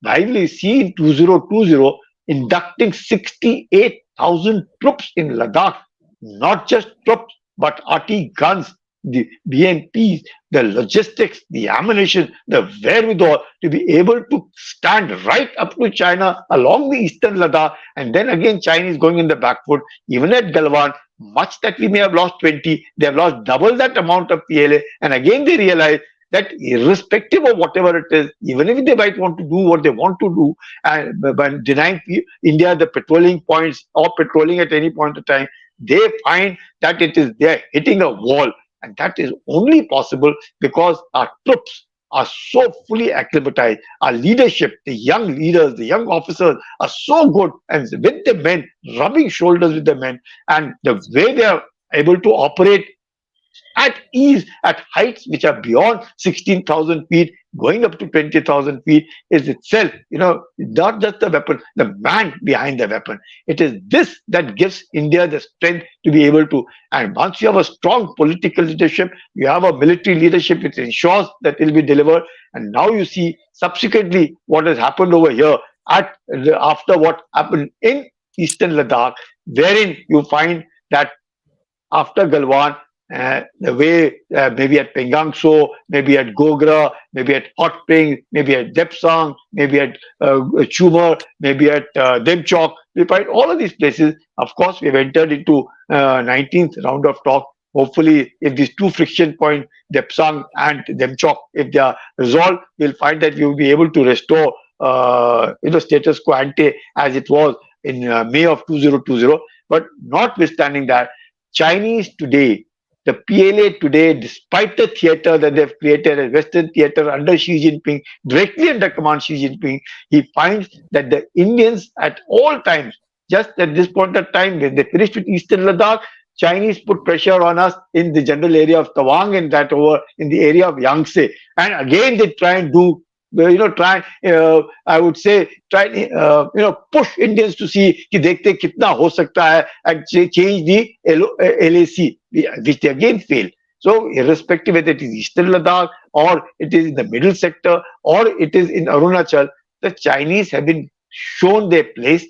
While we see in 2020 inducting 68,000 troops in Ladakh, not just troops, but RT guns, the BMPs, the logistics, the ammunition, the wherewithal to be able to stand right up to China along the eastern Ladakh, and then again Chinese going in the back foot. Even at Galwan, much that we may have lost 20, they have lost double that amount of PLA, and again they realize that irrespective of whatever it is, even if they might want to do what they want to do, and by denying India the patrolling points or patrolling at any point of time, they find that it is they're hitting a wall. And that is only possible because our troops are so fully acclimatized. Our leadership, the young leaders, the young officers are so good, and with the men, rubbing shoulders with the men, and the way they are able to operate at ease at heights which are beyond 16,000 feet, going up to 20,000 feet, is itself, not just the weapon, the man behind the weapon. It is this that gives India the strength to be able to. And once you have a strong political leadership, you have a military leadership which ensures that it will be delivered. And now you see subsequently what has happened over here after what happened in eastern Ladakh, wherein you find that after Galwan, the way maybe at Pengangso, maybe at Gogra, maybe at Hot Springs, maybe at Depsang, maybe at Chumar, maybe at Demchok, we find all of these places. Of course, we've entered into 19th round of talk. Hopefully, if these two friction points, Depsang and Demchok, if they are resolved, we'll find that we will be able to restore status quo ante as it was in May of 2020. But notwithstanding that, Chinese today, the PLA today, despite the theater that they've created, a Western theater under Xi Jinping, directly under command Xi Jinping, he finds that the Indians at all times, just at this point of time, when they finished with Eastern Ladakh, Chinese put pressure on us in the general area of Tawang and that over in the area of Yangtze. And again, they try and do I would say, push Indians to see कि देखते कितना हो सकता है and change the LAC, which they again fail. So irrespective whether it is Eastern Ladakh or it is in the middle sector or it is in Arunachal, the Chinese have been shown their place,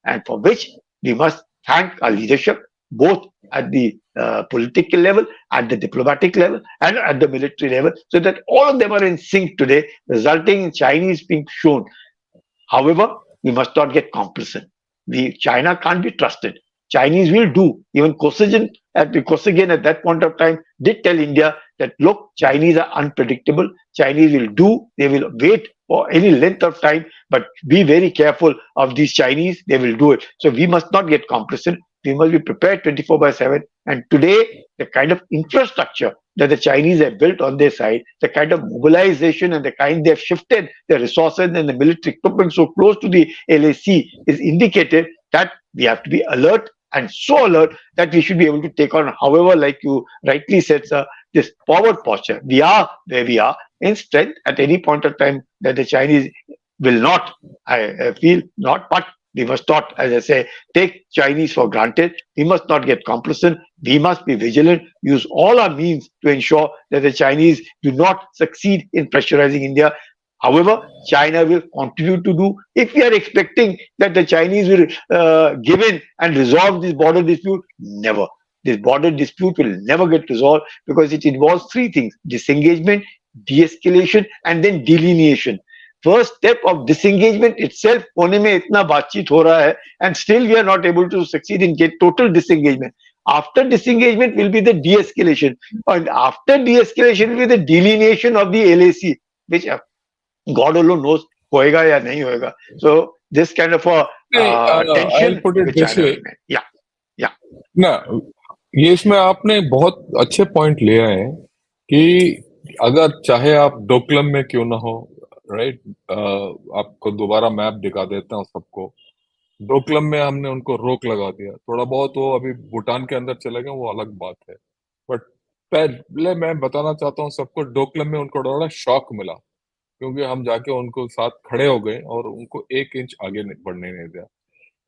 and for which we must thank our leadership, both at the political level, at the diplomatic level, and at the military level, so that all of them are in sync today, resulting in Chinese being shown. However, we must not get complacent. China can't be trusted. Chinese will do. Even Kosygin at that point of time did tell India that look, Chinese are unpredictable. Chinese will do. They will wait for any length of time, but be very careful of these Chinese. They will do it. So we must not get complacent. We must be prepared 24/7. And today, the kind of infrastructure that the Chinese have built on their side, the kind of mobilization and the kind they've shifted their resources and the military equipment so close to the LAC is indicated that we have to be alert, and so alert that we should be able to take on, however, like you rightly said, sir, this forward posture. We are where we are in strength at any point of time that the Chinese will not, I feel not, but we must not, as I say, take Chinese for granted. We must not get complacent. We must be vigilant, use all our means to ensure that the Chinese do not succeed in pressurizing India. However, China will continue to do. If we are expecting that the Chinese will give in and resolve this border dispute, never. This border dispute will never get resolved because it involves three things: disengagement, de-escalation, and then delineation. First step of disengagement itself होने में इतना बातचीत हो रहा है, and still we are not able to succeed in get total disengagement. After disengagement will be the de-escalation, and after de-escalation will be the delineation of the LAC, which God alone knows होएगा या नहीं होएगा. So this kind of a I'll tension put it with this China way. will remain. Yeah. ना, ये इसमें आपने बहुत अच्छे पॉइंट लिए हैं कि अगर चाहे आप डोकलम में क्यों ना हो, राइट, आपको दोबारा मैप दिखा देता हूँ सबको. डोकलम में हमने उनको रोक लगा दिया, थोड़ा बहुत वो अभी भूटान के अंदर चले गए, वो अलग बात है. बट पहले मैं बताना चाहता हूँ सबको, डोकलम में उनको बड़ा शॉक मिला क्योंकि हम जाके उनको साथ खड़े हो गए और उनको 1 इंच आगे बढ़ने नहीं दिया.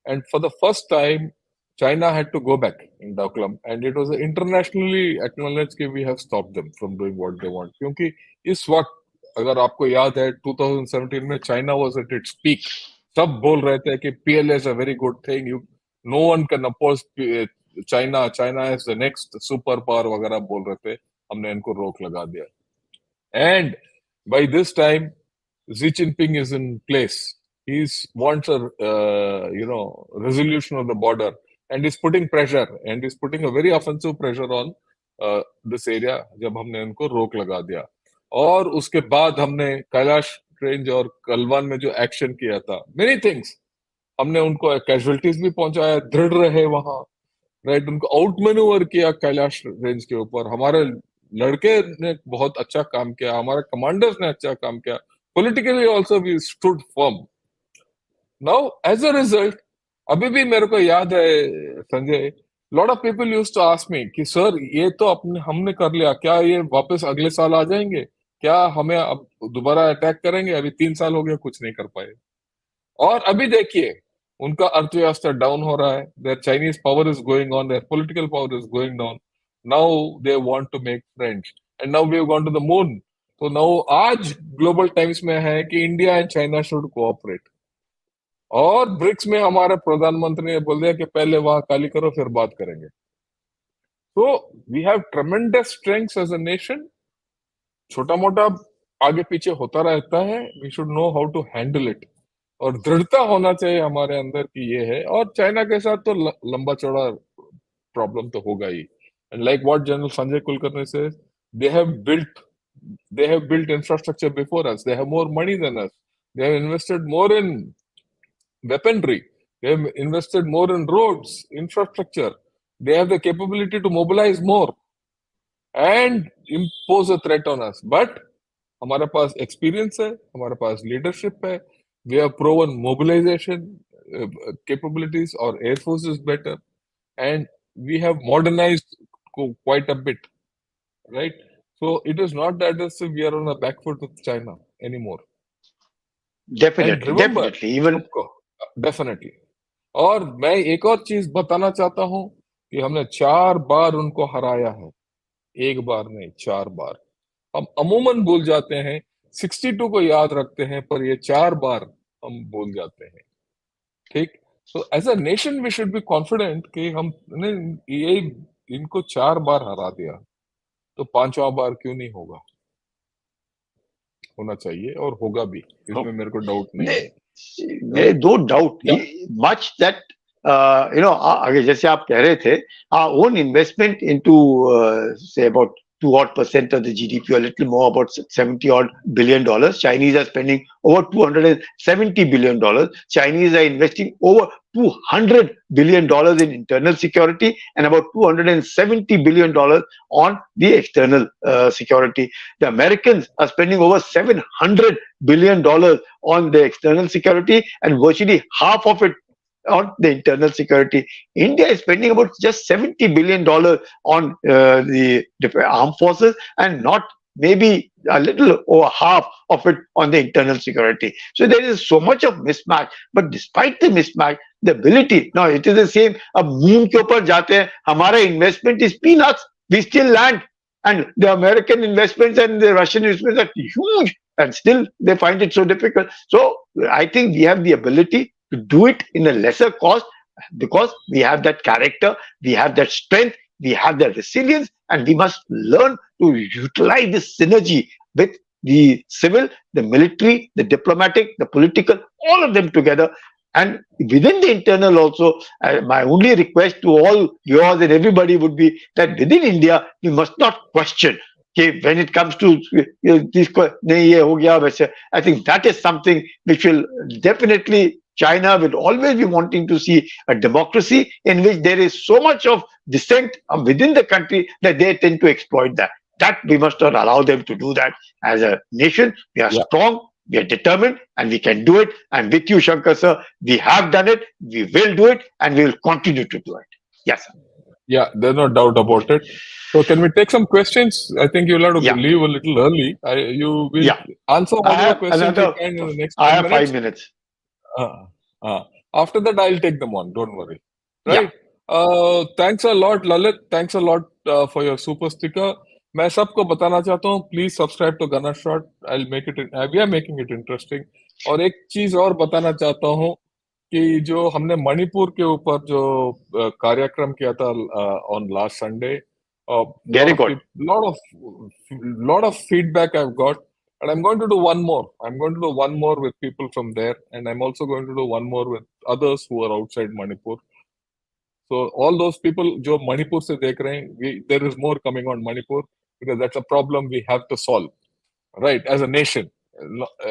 And for the first time, China had to go back in Doklam, and it was internationally acknowledged that we have stopped them from doing what they want. क्योंकि इस वक्त अगर आपको याद है 2017 में China was at its peak. सब बोल रहे थे कि PLA is a very good thing. No one can oppose China. China is the next super power वगैरह बोल रहे थे. हमने इनको रोक लगा दिया. And by this time, Xi Jinping is in place. He wants a resolution of the border, and he's putting pressure, and he's putting a very offensive pressure on this area. जब हमने उनको रोक लगा दिया, और उसके बाद हमने कैलाश रेंज और गलवान में जो एक्शन किया था, many things, हमने उनको कैजुअलिटीज भी पहुंचाया, दृढ़ रहे वहां, राइट, उनको आउट मैन्यूवर किया कैलाश रेंज के ऊपर. हमारे लड़के ने बहुत अच्छा काम किया, हमारे कमांडर्स ने अच्छा काम किया. Politically also we stood firm. Now, as a result, अभी भी मेरे को याद है Sanjay, lot of people used to ask me कि सर ये तो हमने कर लिया, क्या ये वापस अगले साल आ जाएंगे, क्या हमें अब दोबारा अटैक करेंगे? अभी 3 साल हो गया, कुछ नहीं कर पाए. और अभी देखिए उनका अर्थव्यवस्था डाउन हो रहा है. There Chinese power is going on, there political power is going down. Now they want to make friends, and now we have gone to the moon. तो नाउ आज ग्लोबल टाइम्स में है कि India and China should cooperate. और BRICS में हमारे प्रधानमंत्री ने बोल दिया कि पहले वहां खाली करो, फिर बात करेंगे. तो we have tremendous strengths as a nation. छोटा मोटा आगे पीछे होता रहता है, we should know how to handle it. और दृढ़ता होना चाहिए हमारे अंदर की ये है. और चाइना के साथ तो लंबा चौड़ा प्रॉब्लम तो होगा ही. And like what general Sanjay Kulkarni से, they have built they have built infrastructure before us. They have more money than us. They have invested more in weaponry. They have invested more in roads infrastructure. They have the capability to mobilize more and impose a threat on us. But हमारे पास experience है, हमारे पास leadership है, we have proven mobilisation capabilities, our air force is better, and we have modernized quite a bit, right? So it is not that as if we are on a back foot with China anymore. And Definitely, remember, definitely. Even सबको definitely. और मैं एक और चीज बताना चाहता हूं कि हमने 4 बार उनको हराया है, एक बार नहीं 4 बार. हम अमूमन भूल जाते हैं, 62 को याद रखते हैं, पर ये 4 बार हम भूल जाते हैं. ठीक, So as a nation, we should be confident कि हमने ये इनको 4 बार हरा दिया, तो 5वां बार क्यों नहीं होगा? होना चाहिए और होगा भी, इसमें मेरे को डाउट नहीं है, There right? is no doubt Yeah. much that आगे जैसे आप कह रहे थे, our own investment into say about 2% of the GDP, or a little more, about 70 odd billion dollars. Chinese are spending over $270 billion. Chinese are investing over $200 billion in internal security and about $270 billion on the external security. The Americans are spending over $700 billion on the external security and virtually half of it on the internal security. India is spending about just $70 billion on the armed forces and not maybe a little over half of it on the internal security. So there is so much of mismatch. But despite the mismatch, the ability, now it is the same. अब moon के ऊपर जाते हैं, हमारा investment is peanuts. We still land, and the American investments and the Russian investments are huge, and still they find it so difficult. So I think we have the ability to do it in a lesser cost because we have that character, we have that strength, we have that resilience, and we must learn to utilize this synergy with the civil, the military, the diplomatic, the political, all of them together. And within the internal also, my only request to all yours and everybody would be that within India, we must not question. Okay, when it comes to this, I think that is something which will definitely China will always be wanting to see a democracy in which there is so much of dissent within the country that they tend to exploit that. That we must not allow them to do that. As a nation, we are Yeah. strong, we are determined, and we can do it. And with you, Shankar sir, we have done it, we will do it, and we will continue to do it. Yes, sir. Yeah, there's no doubt about it. So can we take some questions? I think you'll have to Yeah. leave a little early. You will Yeah. answer I whatever have questions you another. can in the next I 10 have minutes. 5 minutes. After that, I'll take them on. Don't worry. Yeah. Right? Thanks a lot, Lalit. Thanks a lot for your super sticker. मैं सबको बताना चाहता हूँ, please subscribe to गना शॉट. I make it, we are making it interesting. और एक चीज और बताना चाहता हूँ कि जो हमने मणिपुर के ऊपर जो कार्यक्रम किया था on last Sunday, Very good. lot of feedback I've got, and I'm going to do one more. I'm going to do one more with people from there, and I'm also going to do one more with others who are outside Manipur. So all those people जो मणिपुर से देख रहे हैं, there is more coming on Manipur because that's a problem we have to solve, right? As a nation,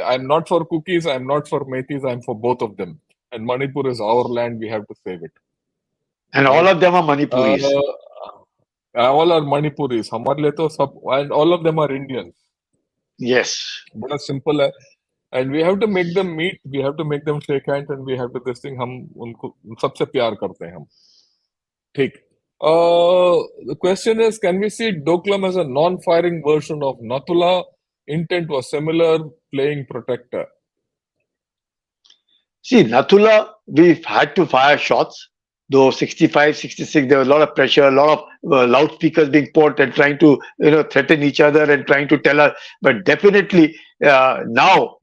I'm not for cookies, I'm not for Metis, I'm for both of them. And Manipur is our land; we have to save it. And all of them are Manipuris. All are Manipuris. हमारे लिए तो सब, and all of them are Indians. Yes. बड़ा simple है. And we have to make them meet. We have to make them shake hands, and we have to this thing. हम उनको सबसे प्यार करते हैं हम. ठीक. The question is, can we see Doklam as a non-firing version of Nathula? Intent was similar, playing protector. See, Nathula, we've had to fire shots. Though 65, 66, there was a lot of pressure, a lot of loudspeakers being put and trying to, threaten each other and trying to tell us. But definitely now,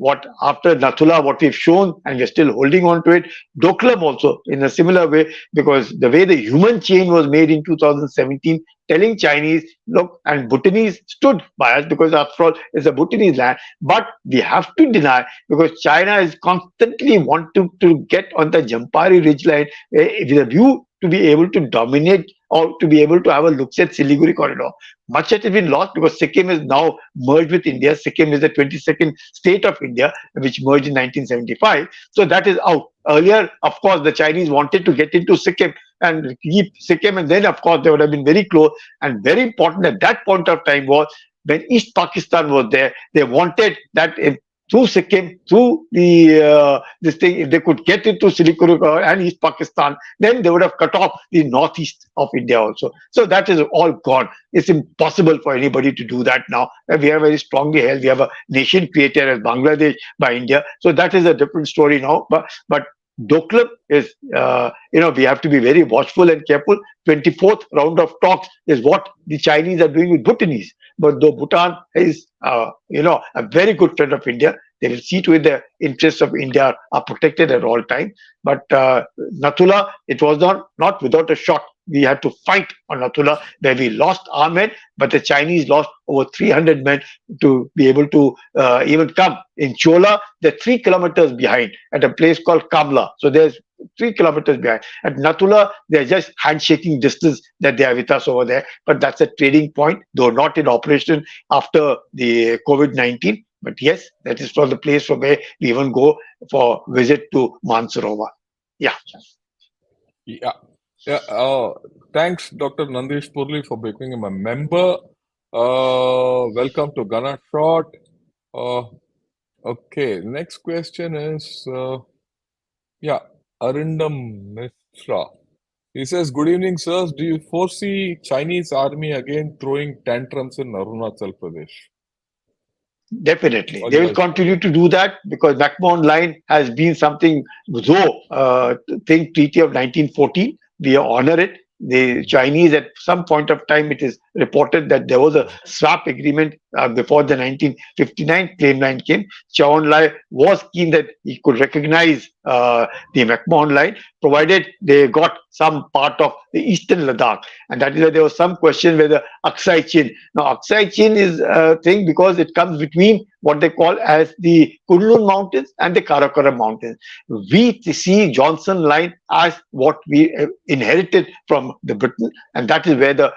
after Nathula, what we've shown, and we're still holding on to it, Doklam also in a similar way, because the way the human chain was made in 2017, telling Chinese, look, and Bhutanese stood by us because after all, it's a Bhutanese land. But we have to deny because China is constantly wanting to get on the Jampari ridgeline with a view to be able to dominate or to be able to have a look at Siliguri corridor. Much has been lost because Sikkim is now merged with India. Sikkim is the 22nd state of India, which merged in 1975. So that is out. Earlier, of course, the Chinese wanted to get into Sikkim and keep Sikkim, and then, of course, they would have been very close. And very important at that point of time was when East Pakistan was there, they wanted that through Sikkim, through the this thing, if they could get into Siliguri and East Pakistan, then they would have cut off the northeast of India also. So that is all gone. It's impossible for anybody to do that now. We are very strongly held. We have a nation created as Bangladesh by India. So that is a different story now. But Doklam is, we have to be very watchful and careful. 24th round of talks is what the Chinese are doing with Bhutanese. But though Bhutan is, a very good friend of India, They will see to it the interests of India are protected at all times. But Nathula, it was not without a shot. We had to fight on Nathula, where we lost our men, but the Chinese lost over 300 men to be able to even come. In Chola, they're 3 kilometers behind at a place called Kamla. So there's 3 kilometers behind. At Nathula, they're just handshaking distance that they are with us over there. But that's a trading point, though not in operation after the COVID-19. But yes, that is from the place from where we even go for visit to Mansarovar. Yeah. Yeah. Yeah. Thanks, Dr. Nandesh Purli, for becoming a member. Welcome to Ghana Short. Okay, next question is, Arindam Mishra. He says, good evening, sirs. Do you foresee Chinese army again throwing tantrums in Arunachal Pradesh? Definitely. What They do you will guys continue to do that because McMahon Line has been something, though, Treaty of 1914, we honor it. The Chinese, at some point of time, it is reported that there was a swap agreement before the 1959 claim line came. Chow En Lai was keen that he could recognize the McMahon Line, provided they got some part of the eastern Ladakh. And that is why there was some question whether Aksai Chin. Now, Aksai Chin is a thing because it comes between what they call as the Kunlun Mountains and the Karakoram Mountains. We see Johnson Line as what we inherited from the Britain, and that is where the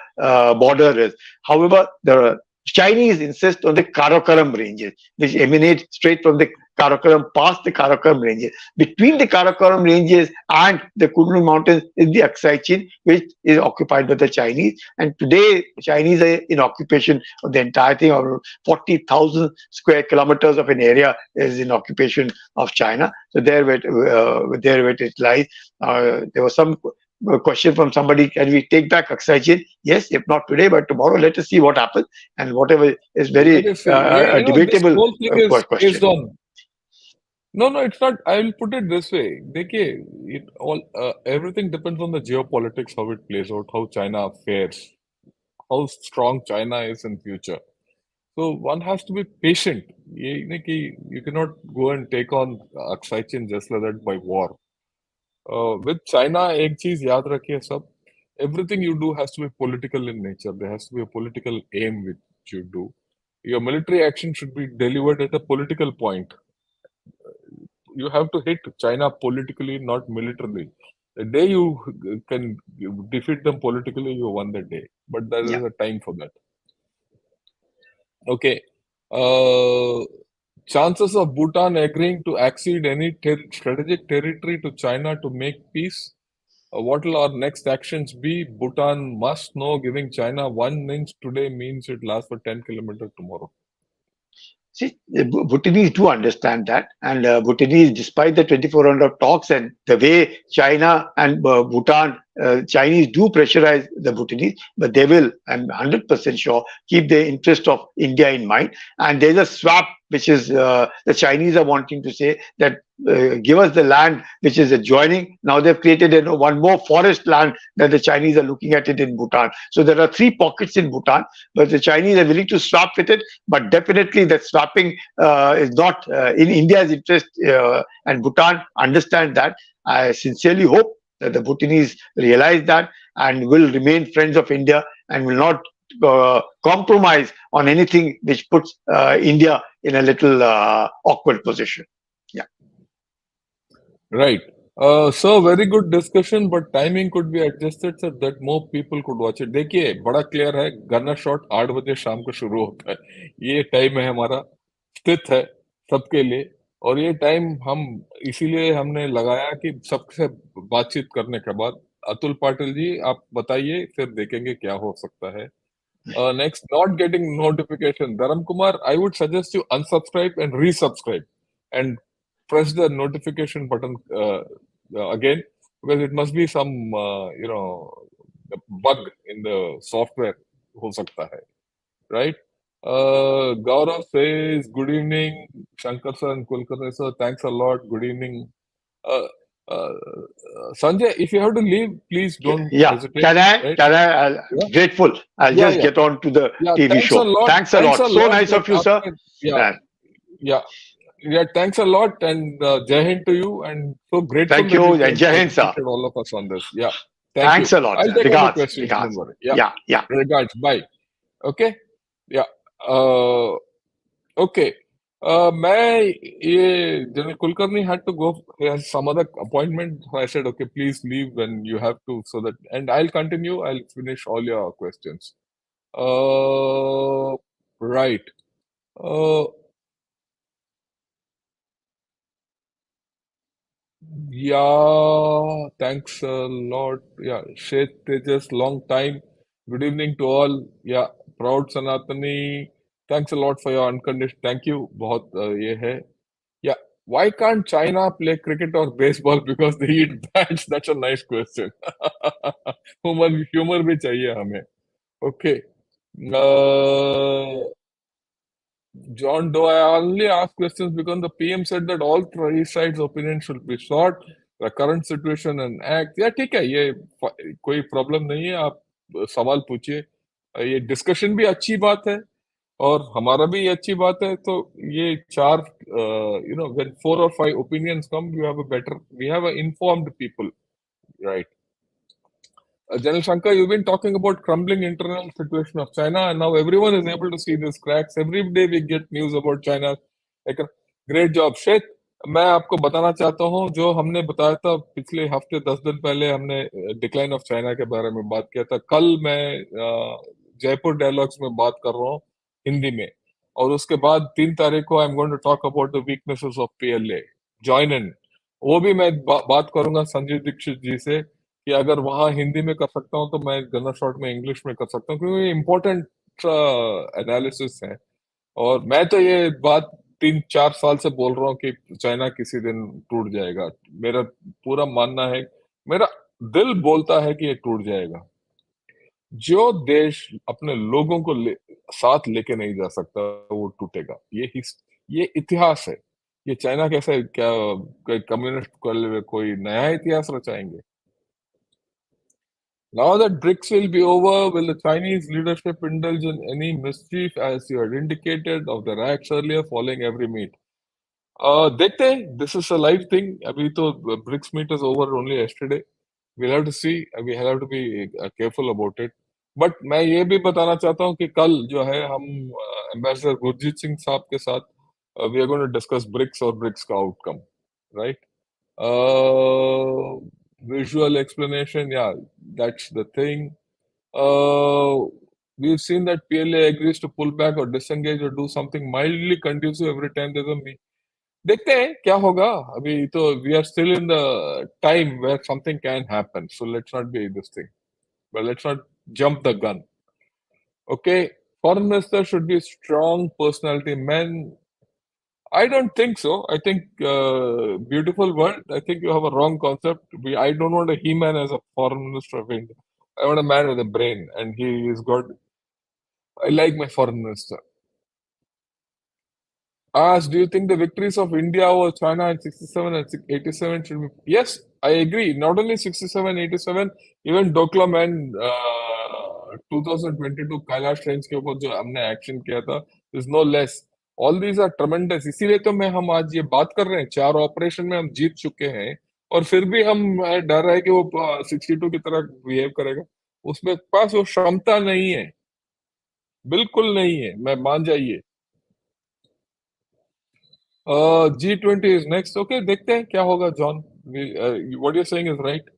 border is. However, the Chinese insist on the Karakoram ranges, which emanate straight from the Karakoram, past the Karakoram ranges. Between the Karakoram ranges and the Kunlun Mountains is the Aksai Chin, which is occupied by the Chinese. And today, Chinese are in occupation of the entire thing. Of 40,000 square kilometers of an area is in occupation of China. So there where it lies. There was some question from somebody, can we take back Aksai Chin? Yes, if not today, but tomorrow. Let us see what happens. And whatever is let very us see. Yeah, this debatable whole thing is question. based on. No, it's not. I will put it this way. देखिए, everything depends on the geopolitics, how it plays out, how China fares, how strong China is in future. So one has to be patient. ये नहीं कि you cannot go and take on Aksai Chin just like that by war. With China, एक चीज याद रखिए सब. Everything you do has to be political in nature. There has to be a political aim which you do. Your military action should be delivered at a political point. You have to hit China politically, not militarily. The day you can defeat them politically, you won the day. But there is Yeah. a time for that. Okay. Chances of Bhutan agreeing to accede any strategic territory to China to make peace? What will our next actions be? Bhutan must know giving China 1 inch today means it lasts for 10 kilometers tomorrow. See, Bhutanese do understand that, and Bhutanese, despite the 24 round of talks and the way China and Bhutan, Chinese do pressurize the Bhutanese, but they will, I'm 100% sure, keep the interest of India in mind. And there's a swap, which is the Chinese are wanting to say that give us the land which is adjoining. Now they've created one more forest land that the Chinese are looking at it in Bhutan. So there are 3 pockets in Bhutan, but the Chinese are willing to swap with it. But definitely that swapping is not in India's interest, and Bhutan understand that. I sincerely hope that the Bhutanese realize that and will remain friends of India and will not compromise on anything which puts India in a little awkward position. Yeah. Right. So very good discussion, but timing could be adjusted so that more people could watch it. देखिए बड़ा clear है, गन्ना shot 8 बजे शाम को शुरू होता है. ये टाइम है हमारा, स्थित है सबके लिए, और ये टाइम हम इसीलिए हमने लगाया कि सबसे बातचीत करने के बाद. अतुल पाटिल जी, आप बताइए, फिर देखेंगे क्या हो सकता है. Next, not getting notification. Dharam Kumar, I would suggest you unsubscribe and resubscribe and press the notification button again, because it must be some bug in the software हो सकता है, right? Gaurav says good evening, Shankar sir and Kulkarni sir, thanks a lot, good evening. Sanjay, if you have to leave, please don't hesitate. Can I? Right? Can I? I'm grateful. I'll just get on to the TV thanks show. A lot. Thanks a lot. So nice of you, sir. Yeah. Yeah, thanks a lot, and Jai Hind to you. And so grateful Thank that you you, and came to Jai Hind, sir. educate all of us on this. Yeah, thank you. Thanks a lot, I'll sir. take all the Regards, questions. Don't regards. worry. Yeah, Yeah, yeah. regards. Bye. Okay. Yeah. Uh, okay. मैं ये General Kulkarni had to go. He has some other appointment. So I said, okay, please leave when you have to, so that, and I'll continue. I'll finish all your questions. Right. Uh, Yeah, thanks a lot. Yeah, Shet Tejas, long time. Good evening to all. Yeah, proud Sanatani. Thanks a lot for your unconditional. Thank you. बहुत ये है. Yeah, why can't China play cricket or baseball because they eat bats? That's a nice question. humor भी चाहिए हमें. Okay. Uh, John Doe, I only ask questions because the PM said that all three sides' opinion should be sought, the current situation and act. या ठीक है ये कोई problem नहीं है आप सवाल पूछिए ये डिस्कशन भी अच्छी बात है और हमारा भी ये अच्छी बात है तो ये चार when 4 or 5 opinions come you have a better we have a informed people right. General Shankar, you've been talking about crumbling internal situation of China, and now everyone is able to see these cracks. Every day we get news about China. Like, great job, Shet. मैं आपको बताना चाहता हूँ जो हमने बताया था पिछले हफ्ते 10 दिन पहले हमने डिक्लाइन ऑफ चाइना के बारे में बात किया था कल मैं जयपुर डायलॉग्स में बात कर रहा हूँ हिंदी में और उसके बाद 3 तारीख को I am going to talk about the weaknesses of PLA join in वो भी मैं बात करूंगा संजय दीक्षित जी से कि अगर वहां हिंदी में कर सकता हूँ तो मैं गन्ना शॉर्ट में इंग्लिश में कर सकता हूँ क्योंकि इम्पोर्टेंट एनालिसिस है और मैं तो ये बात 3-4 साल से बोल रहा हूँ कि चाइना किसी दिन टूट जाएगा मेरा पूरा मानना है मेरा दिल बोलता है कि ये टूट जाएगा जो देश अपने लोगों को साथ लेके नहीं जा सकता वो टूटेगा ये इतिहास है ये चाइना कैसे क्या कम्युनिस्ट कोई नया इतिहास रचाएंगे. Now that BRICS will be over, will the Chinese leadership indulge in any mischief as you had indicated of their acts earlier following every meet? देखते हैं. This is a live thing. अभी तो BRICS meet is over only yesterday. We'll have to see. We have to be careful about it. But मैं ये भी बताना चाहता हूँ कि कल जो है हम एम्बेसडर गुरजीत सिंह साहब के साथ we are going to discuss BRICS और BRICS का outcome, right? Uh, Visual explanation, yeah, that's the thing. Uh, we've seen that PLA agrees to pull back or disengage or do something mildly conducive every time there's a meet. देखते हैं क्या होगा अभी तो we are still in the time where something can happen so let's not be this thing but let's not jump the gun. Okay, foreign minister should be a strong personality man. I don't think so. I think beautiful world. I think you have a wrong concept. I don't want a he-man as a foreign minister of India. I want a man with a brain, and he is good. I like my foreign minister. Ask, do you think the victories of India over China in 67 and 87 should be? Yes, I agree. Not only 67, 87, even Doklam and 2022 Kailash trains के ऊपर जो हमने action किया था, is no less. All these are tremendous. इसीलिए तो मैं हम आज ये बात कर रहे हैं 4 ऑपरेशन में हम जीत चुके हैं और फिर भी हम डर है कि वो 62 की तरह बिहेव करेगा उसमें पास वो क्षमता नहीं है बिल्कुल नहीं है मैं मान जाइए G20 is next. Okay, देखते हैं क्या होगा John. What you're saying is right.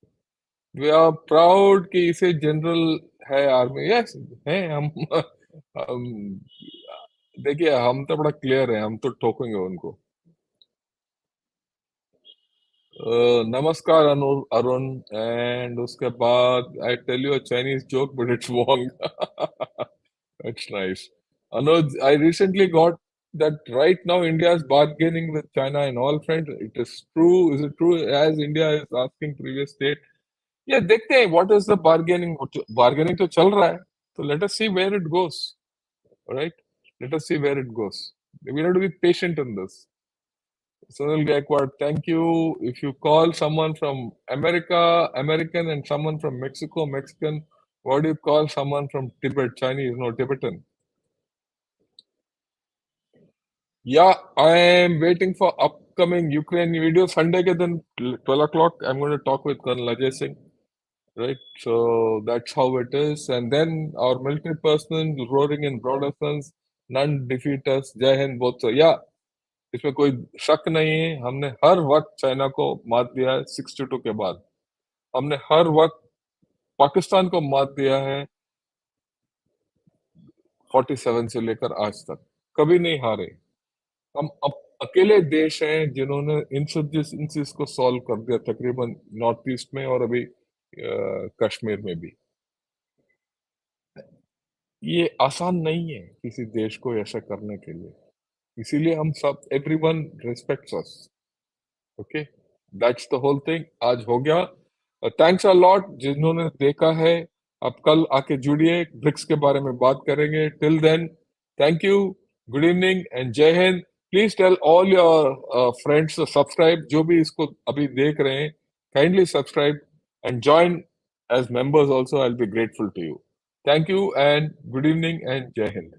We are proud कि इसे जनरल है आर्मी. Yes, हैं हम. हम देखिए हम तो बड़ा क्लियर है हम तो ठोकेंगे उनको. नमस्कार अरुण एंड उसके बाद I tell you a Chinese joke but it's wrong. That's nice. Anuj, I recently got that right now India is bargaining with China in all fronts. It is true. Is it true? As India is asking previous state. Yeah, देखते हैं what is the bargaining. Bargaining तो चल रहा है. So let us see where it goes. All right. Let us see where it goes. We have to be patient in this. Sunil Gaikwad, thank you. If you call someone from America, American, and someone from Mexico, Mexican, what do you call someone from Tibet, Chinese, no Tibetan? Yeah, I am waiting for upcoming Ukraine video. Sunday के दिन 12 o'clock, I'm going to talk with Colonel Ajay Singh, right? So that's how it is. And then our military person roaring in broader sense, none defeat us, Jai Hind both. So yeah, इसमें कोई शक नहीं है. हमने हर वक्त China को मात दिया है 62 के बाद. हमने हर वक्त पाकिस्तान को मात दिया है 47 से लेकर आज तक. कभी नहीं हारे. हम अकेले देश हैं जिन्होंने इंसर्जेंसीज को सॉल्व कर दिया तकरीबन नॉर्थ ईस्ट में और अभी कश्मीर में भी. ये आसान नहीं है किसी देश को ऐसा करने के लिए. इसीलिए हम सब everyone respects us. Okay, that's the whole thing. आज हो गया. थैंक्स अ लॉट जिन्होंने देखा है. अब कल आके जुड़िए, ब्रिक्स के बारे में बात करेंगे. Till then, thank you, good evening and Jai Hind. Please tell all your friends to subscribe. जो भी इसको अभी देख रहे हैं, kindly subscribe and join as members also. I will be grateful to you. Thank you and good evening and Jai Hind.